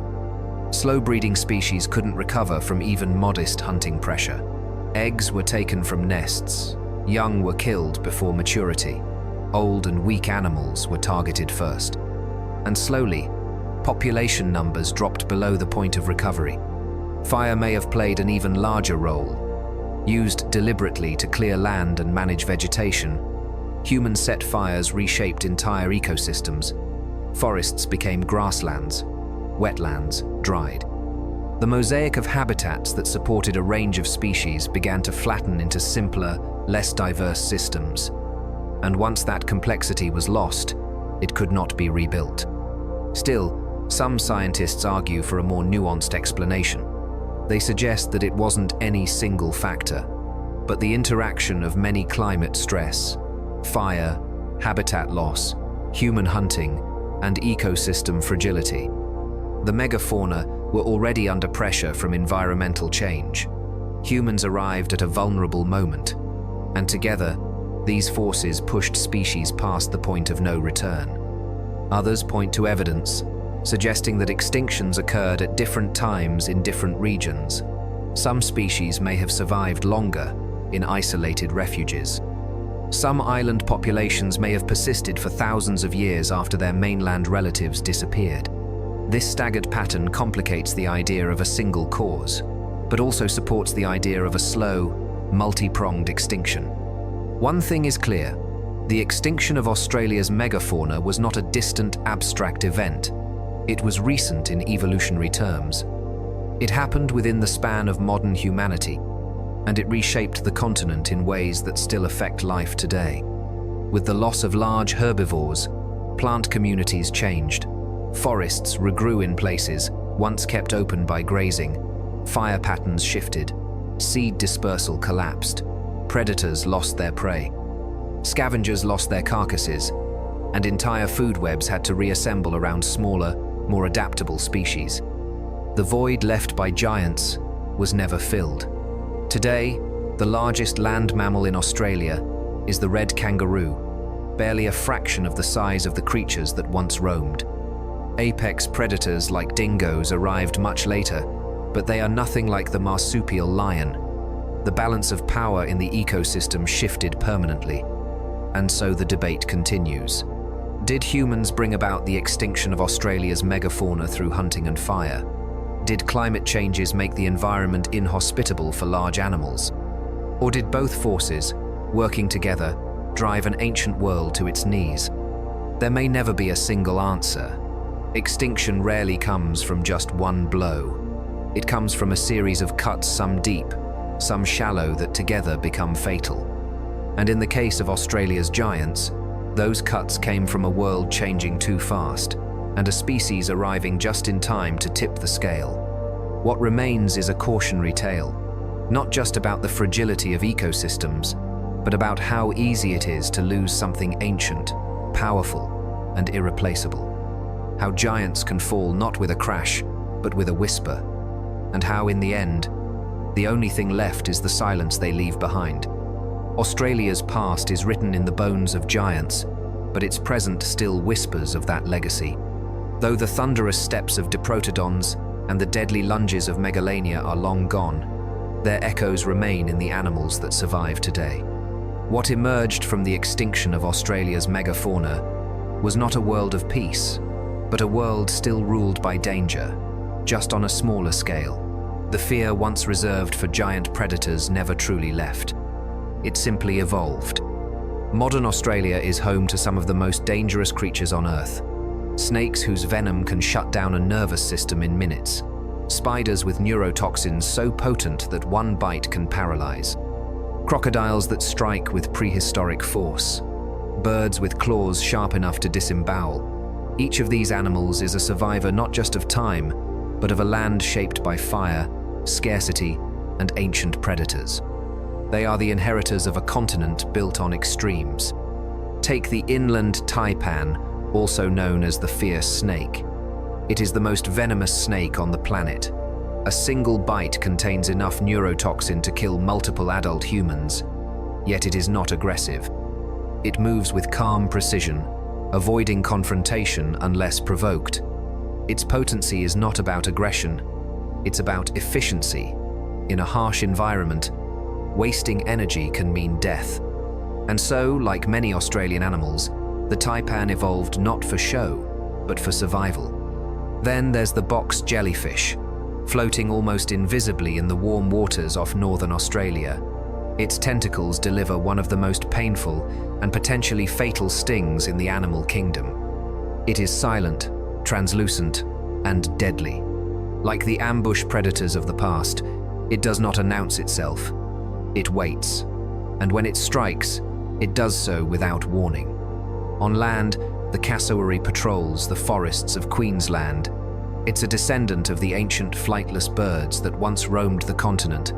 S1: Slow-breeding species couldn't recover from even modest hunting pressure. Eggs were taken from nests. Young were killed before maturity. Old and weak animals were targeted first. And slowly, population numbers dropped below the point of recovery. Fire may have played an even larger role. Used deliberately to clear land and manage vegetation, human-set fires reshaped entire ecosystems. Forests became grasslands. Wetlands dried. The mosaic of habitats that supported a range of species began to flatten into simpler, less diverse systems. And once that complexity was lost, it could not be rebuilt. Still, some scientists argue for a more nuanced explanation. They suggest that it wasn't any single factor, but the interaction of many climate stress, fire, habitat loss, human hunting, and ecosystem fragility. The megafauna were already under pressure from environmental change. Humans arrived at a vulnerable moment, and together, these forces pushed species past the point of no return. Others point to evidence, suggesting that extinctions occurred at different times in different regions. Some species may have survived longer in isolated refuges. Some island populations may have persisted for thousands of years after their mainland relatives disappeared. This staggered pattern complicates the idea of a single cause, but also supports the idea of a slow, multi-pronged extinction. One thing is clear: the extinction of Australia's megafauna was not a distant, abstract event. It was recent in evolutionary terms. It happened within the span of modern humanity, and it reshaped the continent in ways that still affect life today. With the loss of large herbivores, plant communities changed. Forests regrew in places once kept open by grazing. Fire patterns shifted. Seed dispersal collapsed. Predators lost their prey. Scavengers lost their carcasses, and entire food webs had to reassemble around smaller, more adaptable species. The void left by giants was never filled. Today, the largest land mammal in Australia is the red kangaroo, barely a fraction of the size of the creatures that once roamed. Apex predators like dingoes arrived much later, but they are nothing like the marsupial lion. The balance of power in the ecosystem shifted permanently, and so the debate continues. Did humans bring about the extinction of Australia's megafauna through hunting and fire? Did climate changes make the environment inhospitable for large animals? Or did both forces, working together, drive an ancient world to its knees? There may never be a single answer. Extinction rarely comes from just one blow. It comes from a series of cuts, some deep, some shallow, that together become fatal. And in the case of Australia's giants, Those cuts came from a world changing too fast, and a species arriving just in time to tip the scale. What remains is a cautionary tale, not just about the fragility of ecosystems, but about how easy it is to lose something ancient, powerful, and irreplaceable. How giants can fall not with a crash, but with a whisper, and how, in the end, the only thing left is the silence they leave behind. Australia's past is written in the bones of giants, but its present still whispers of that legacy. Though the thunderous steps of diprotodons and the deadly lunges of Megalania are long gone, their echoes remain in the animals that survive today. What emerged from the extinction of Australia's megafauna was not a world of peace, but a world still ruled by danger, just on a smaller scale. The fear once reserved for giant predators never truly left. It simply evolved. Modern Australia is home to some of the most dangerous creatures on Earth. Snakes whose venom can shut down a nervous system in minutes. Spiders with neurotoxins so potent that one bite can paralyze. Crocodiles that strike with prehistoric force. Birds with claws sharp enough to disembowel. Each of these animals is a survivor not just of time, but of a land shaped by fire, scarcity, and ancient predators. They are the inheritors of a continent built on extremes. Take the inland taipan, also known as the fierce snake. It is the most venomous snake on the planet. A single bite contains enough neurotoxin to kill multiple adult humans, yet it is not aggressive. It moves with calm precision, avoiding confrontation unless provoked. Its potency is not about aggression, it's about efficiency. In a harsh environment, wasting energy can mean death. And so, like many Australian animals, the taipan evolved not for show, but for survival. Then there's the box jellyfish, floating almost invisibly in the warm waters off northern Australia. Its tentacles deliver one of the most painful and potentially fatal stings in the animal kingdom. It is silent, translucent, and deadly. Like the ambush predators of the past, it does not announce itself. It waits, and when it strikes, it does so without warning. On land, the cassowary patrols the forests of Queensland. It's a descendant of the ancient flightless birds that once roamed the continent,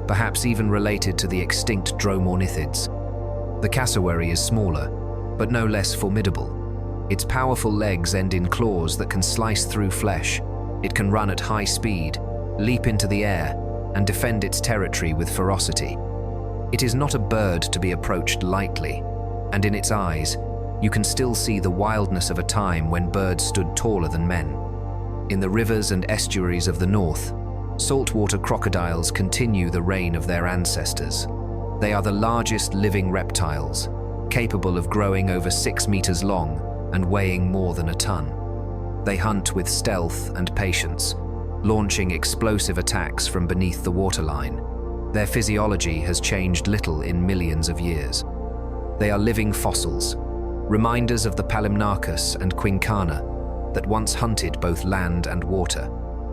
S1: perhaps even related to the extinct dromornithids. The cassowary is smaller, but no less formidable. Its powerful legs end in claws that can slice through flesh. It can run at high speed, leap into the air, and defend its territory with ferocity. It is not a bird to be approached lightly, and in its eyes, you can still see the wildness of a time when birds stood taller than men. In the rivers and estuaries of the north, saltwater crocodiles continue the reign of their ancestors. They are the largest living reptiles, capable of growing over 6 meters long and weighing more than a ton. They hunt with stealth and patience, launching explosive attacks from beneath the waterline. Their physiology has changed little in millions of years. They are living fossils, reminders of the Palimnarchus and Quincana that once hunted both land and water.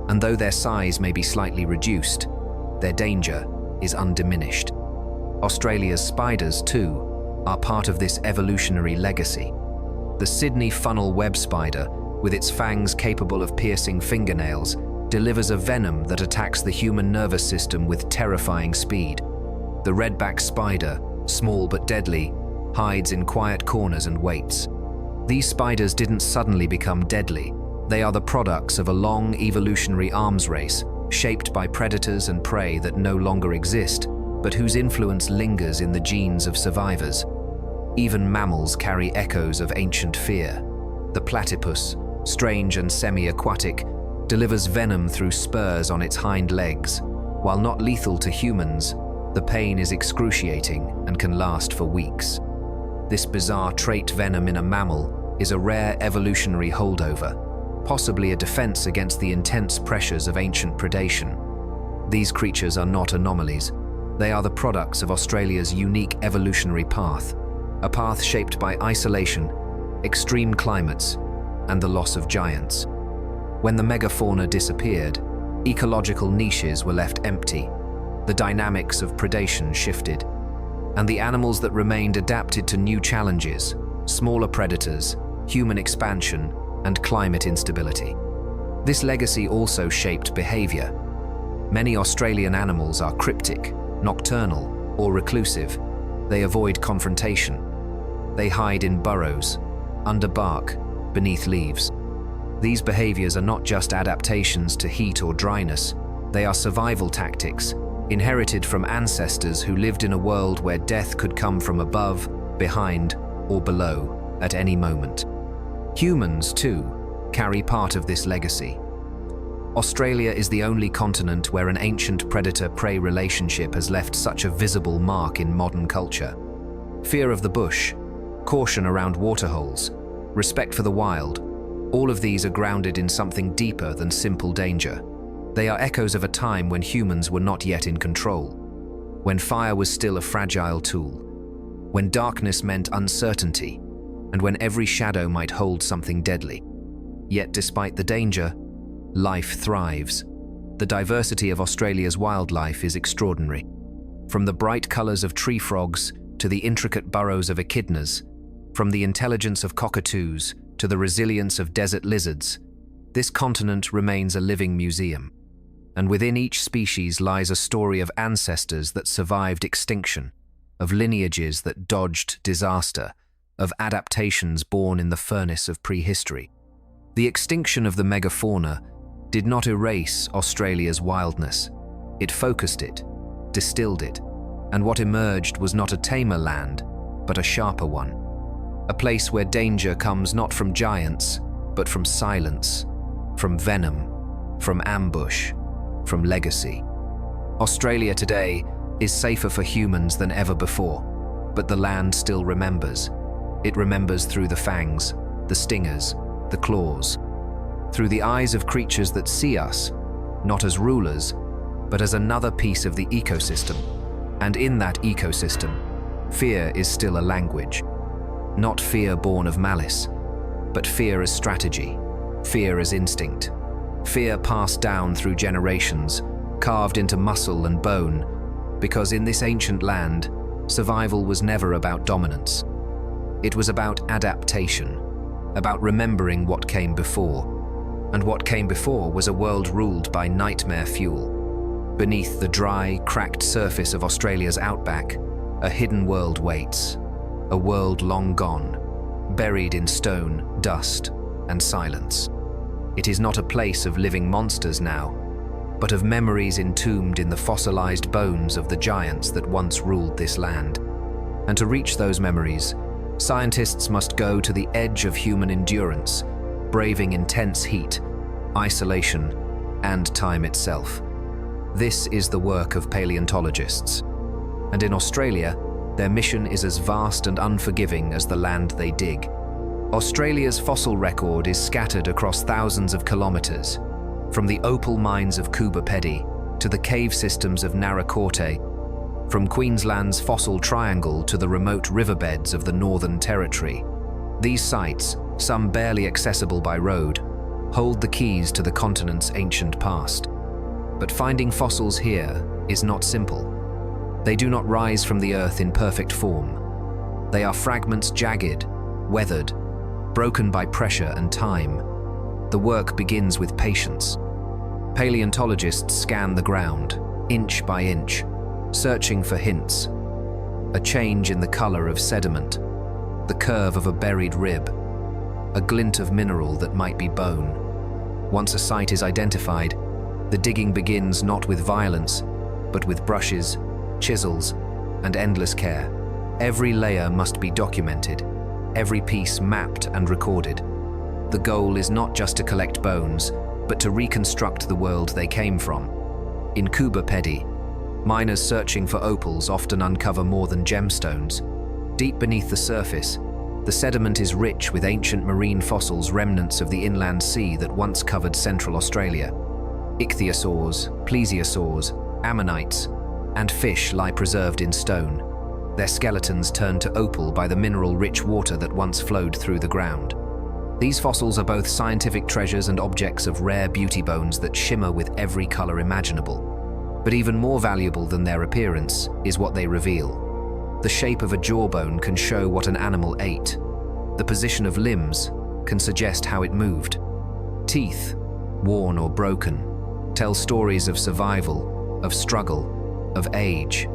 S1: And though their size may be slightly reduced, their danger is undiminished. Australia's spiders, too, are part of this evolutionary legacy. The Sydney funnel web spider, with its fangs capable of piercing fingernails, delivers a venom that attacks the human nervous system with terrifying speed. The redback spider, small but deadly, hides in quiet corners and waits. These spiders didn't suddenly become deadly. They are the products of a long evolutionary arms race, shaped by predators and prey that no longer exist, but whose influence lingers in the genes of survivors. Even mammals carry echoes of ancient fear. The platypus, strange and semi-aquatic, delivers venom through spurs on its hind legs. While not lethal to humans, the pain is excruciating and can last for weeks. This bizarre trait venom in a mammal is a rare evolutionary holdover, possibly a defense against the intense pressures of ancient predation. These creatures are not anomalies. They are the products of Australia's unique evolutionary path, a path shaped by isolation, extreme climates, and the loss of giants. When the megafauna disappeared, ecological niches were left empty, the dynamics of predation shifted, and the animals that remained adapted to new challenges, smaller predators, human expansion, and climate instability. This legacy also shaped behavior. Many Australian animals are cryptic, nocturnal, or reclusive. They avoid confrontation. They hide in burrows, under bark, beneath leaves. These behaviors are not just adaptations to heat or dryness. They are survival tactics, inherited from ancestors who lived in a world where death could come from above, behind, or below at any moment. Humans, too, carry part of this legacy. Australia is the only continent where an ancient predator-prey relationship has left such a visible mark in modern culture. Fear of the bush, caution around waterholes, respect for the wild, all of these are grounded in something deeper than simple danger. They are echoes of a time when humans were not yet in control, when fire was still a fragile tool, when darkness meant uncertainty, and when every shadow might hold something deadly. Yet despite the danger, life thrives. The diversity of Australia's wildlife is extraordinary. From the bright colours of tree frogs to the intricate burrows of echidnas, from the intelligence of cockatoos to the resilience of desert lizards, this continent remains a living museum. And within each species lies a story of ancestors that survived extinction, of lineages that dodged disaster, of adaptations born in the furnace of prehistory. The extinction of the megafauna did not erase Australia's wildness. It focused it, distilled it, and what emerged was not a tamer land, but a sharper one. A place where danger comes not from giants, but from silence, from venom, from ambush, from legacy. Australia today is safer for humans than ever before, but the land still remembers. It remembers through the fangs, the stingers, the claws, through the eyes of creatures that see us, not as rulers, but as another piece of the ecosystem. And in that ecosystem, fear is still a language. Not fear born of malice, but fear as strategy, fear as instinct, fear passed down through generations, carved into muscle and bone, because in this ancient land, survival was never about dominance. It was about adaptation, about remembering what came before. And what came before was a world ruled by nightmare fuel. Beneath the dry, cracked surface of Australia's outback, a hidden world waits. A world long gone, buried in stone, dust, and silence. It is not a place of living monsters now, but of memories entombed in the fossilized bones of the giants that once ruled this land. And to reach those memories, scientists must go to the edge of human endurance, braving intense heat, isolation, and time itself. This is the work of paleontologists. And in Australia, their mission is as vast and unforgiving as the land they dig. Australia's fossil record is scattered across thousands of kilometers, from the opal mines of Coober Pedy to the cave systems of Narracoorte, from Queensland's Fossil Triangle to the remote riverbeds of the Northern Territory. These sites, some barely accessible by road, hold the keys to the continent's ancient past. But finding fossils here is not simple. They do not rise from the earth in perfect form. They are fragments jagged, weathered, broken by pressure and time. The work begins with patience. Paleontologists scan the ground, inch by inch, searching for hints. A change in the color of sediment, the curve of a buried rib, a glint of mineral that might be bone. Once a site is identified, the digging begins not with violence, but with brushes, chisels, and endless care. Every layer must be documented, every piece mapped and recorded. The goal is not just to collect bones, but to reconstruct the world they came from. In Coober Pedy, miners searching for opals often uncover more than gemstones. Deep beneath the surface, the sediment is rich with ancient marine fossils, remnants of the inland sea that once covered central Australia. Ichthyosaurs, plesiosaurs, ammonites, and fish lie preserved in stone, their skeletons turned to opal by the mineral-rich water that once flowed through the ground. These fossils are both scientific treasures and objects of rare beauty bones that shimmer with every color imaginable. But even more valuable than their appearance is what they reveal. The shape of a jawbone can show what an animal ate. The position of limbs can suggest how it moved. Teeth, worn or broken, tell stories of survival, of struggle, of age.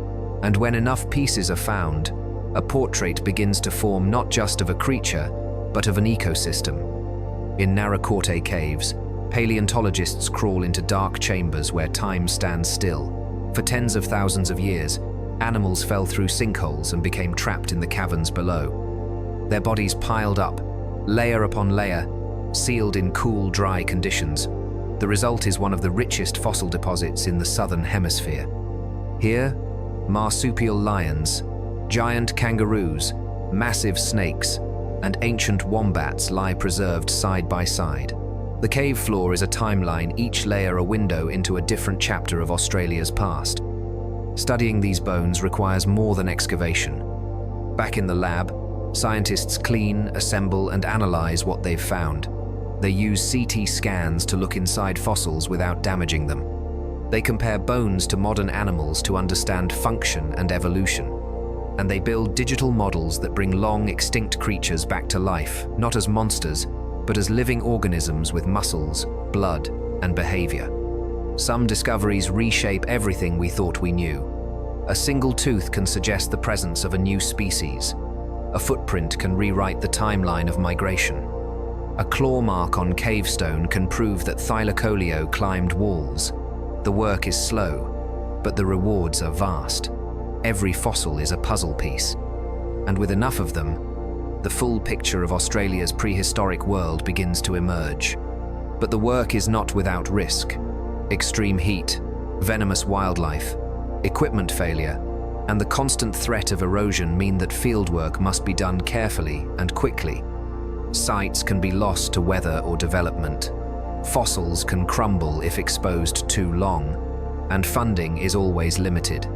S1: And when enough pieces are found, a portrait begins to form not just of a creature, but of an ecosystem. In Narakote caves, paleontologists crawl into dark chambers where time stands still. For tens of thousands of years, animals fell through sinkholes and became trapped in the caverns below. Their bodies piled up, layer upon layer, sealed in cool, dry conditions. The result is one of the richest fossil deposits in the southern hemisphere. Here, marsupial lions, giant kangaroos, massive snakes, and ancient wombats lie preserved side by side. The cave floor is a timeline, each layer a window into a different chapter of Australia's past. Studying these bones requires more than excavation. Back in the lab, scientists clean, assemble, and analyze what they've found. They use CT scans to look inside fossils without damaging them. They compare bones to modern animals to understand function and evolution. And they build digital models that bring long extinct creatures back to life, not as monsters, but as living organisms with muscles, blood, and behavior. Some discoveries reshape everything we thought we knew. A single tooth can suggest the presence of a new species. A footprint can rewrite the timeline of migration. A claw mark on cave stone can prove that Thylacoleo climbed walls. The work is slow, but the rewards are vast. Every fossil is a puzzle piece. And with enough of them, the full picture of Australia's prehistoric world begins to emerge. But the work is not without risk. Extreme heat, venomous wildlife, equipment failure, and the constant threat of erosion mean that fieldwork must be done carefully and quickly. Sites can be lost to weather or development. Fossils can crumble if exposed too long, and funding is always limited.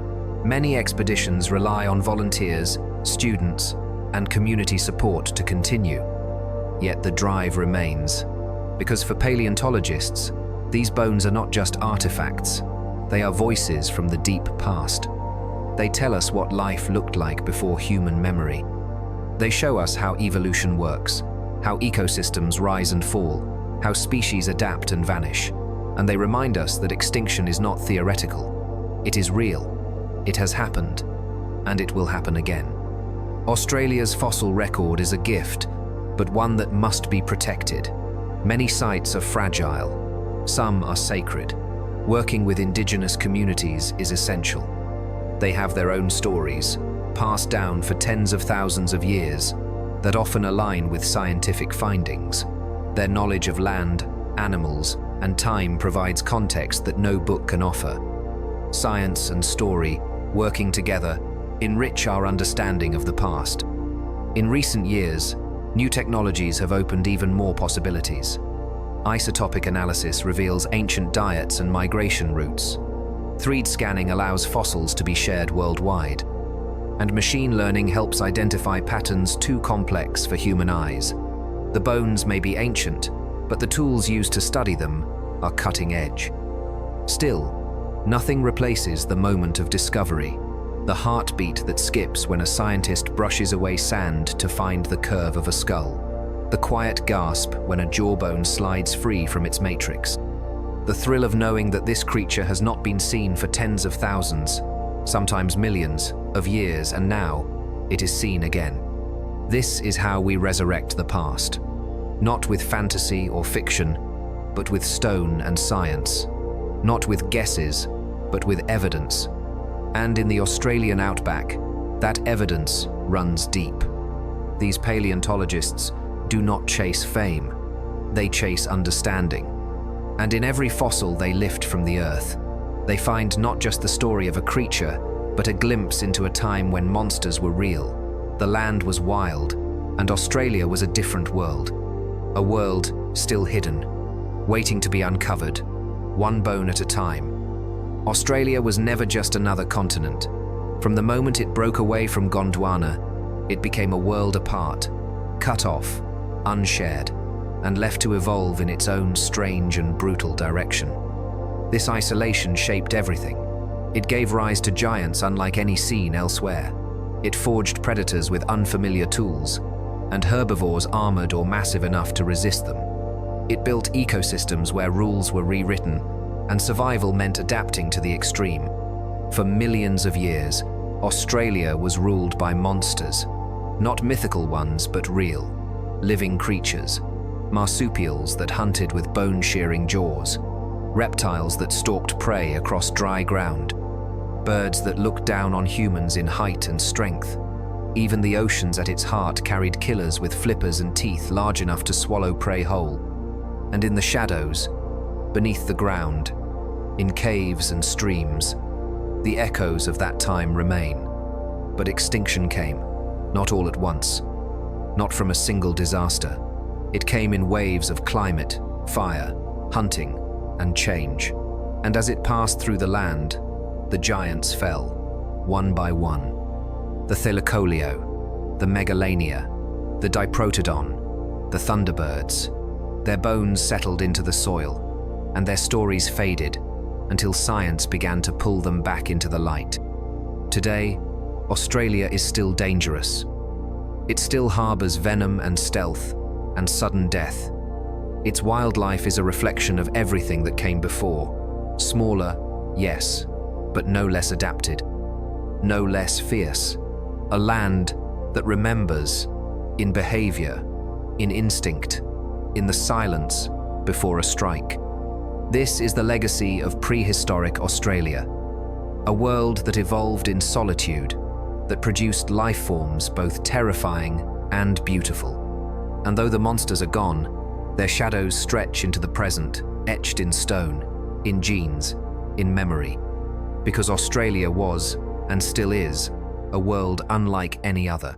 S1: Many expeditions rely on volunteers, students, and community support to continue. Yet the drive remains, because for paleontologists, these bones are not just artifacts, they are voices from the deep past. They tell us what life looked like before human memory. They show us how evolution works, how ecosystems rise and fall, how species adapt and vanish, and they remind us that extinction is not theoretical. It is real, it has happened, and it will happen again. Australia's fossil record is a gift, but one that must be protected. Many sites are fragile, some are sacred. Working with indigenous communities is essential. They have their own stories, passed down for tens of thousands of years, that often align with scientific findings. Their knowledge of land, animals, and time provides context that no book can offer. Science and story, working together, enrich our understanding of the past. In recent years, new technologies have opened even more possibilities. Isotopic analysis reveals ancient diets and migration routes. 3D scanning allows fossils to be shared worldwide. And machine learning helps identify patterns too complex for human eyes. The bones may be ancient, but the tools used to study them are cutting edge. Still, nothing replaces the moment of discovery, the heartbeat that skips when a scientist brushes away sand to find the curve of a skull, the quiet gasp when a jawbone slides free from its matrix, the thrill of knowing that this creature has not been seen for tens of thousands, sometimes millions, of years, and now it is seen again. This is how we resurrect the past, not with fantasy or fiction, but with stone and science, not with guesses, but with evidence. And in the Australian outback, that evidence runs deep. These paleontologists do not chase fame, they chase understanding. And in every fossil they lift from the earth, they find not just the story of a creature, but a glimpse into a time when monsters were real, the land was wild, and Australia was a different world. A world still hidden, waiting to be uncovered, one bone at a time. Australia was never just another continent. From the moment it broke away from Gondwana, it became a world apart, cut off, unshared, and left to evolve in its own strange and brutal direction. This isolation shaped everything. It gave rise to giants unlike any seen elsewhere. It forged predators with unfamiliar tools, and herbivores armored or massive enough to resist them. It built ecosystems where rules were rewritten, and survival meant adapting to the extreme. For millions of years, Australia was ruled by monsters, not mythical ones, but real, living creatures. Marsupials that hunted with bone-shearing jaws, reptiles that stalked prey across dry ground, birds that looked down on humans in height and strength. Even the oceans at its heart carried killers with flippers and teeth large enough to swallow prey whole. And in the shadows, beneath the ground, in caves and streams, the echoes of that time remain. But extinction came, not all at once, not from a single disaster. It came in waves of climate, fire, hunting, and change. And as it passed through the land, the giants fell, one by one. The Thelacoleo, the Megalania, the Diprotodon, the Thunderbirds. Their bones settled into the soil, and their stories faded until science began to pull them back into the light. Today, Australia is still dangerous. It still harbors venom and stealth and sudden death. Its wildlife is a reflection of everything that came before. Smaller, yes, but no less adapted, no less fierce. A land that remembers in behavior, in instinct, in the silence before a strike. This is the legacy of prehistoric Australia, a world that evolved in solitude, that produced life forms both terrifying and beautiful. And though the monsters are gone, their shadows stretch into the present, etched in stone, in genes, in memory. Because Australia was, and still is, a world unlike any other.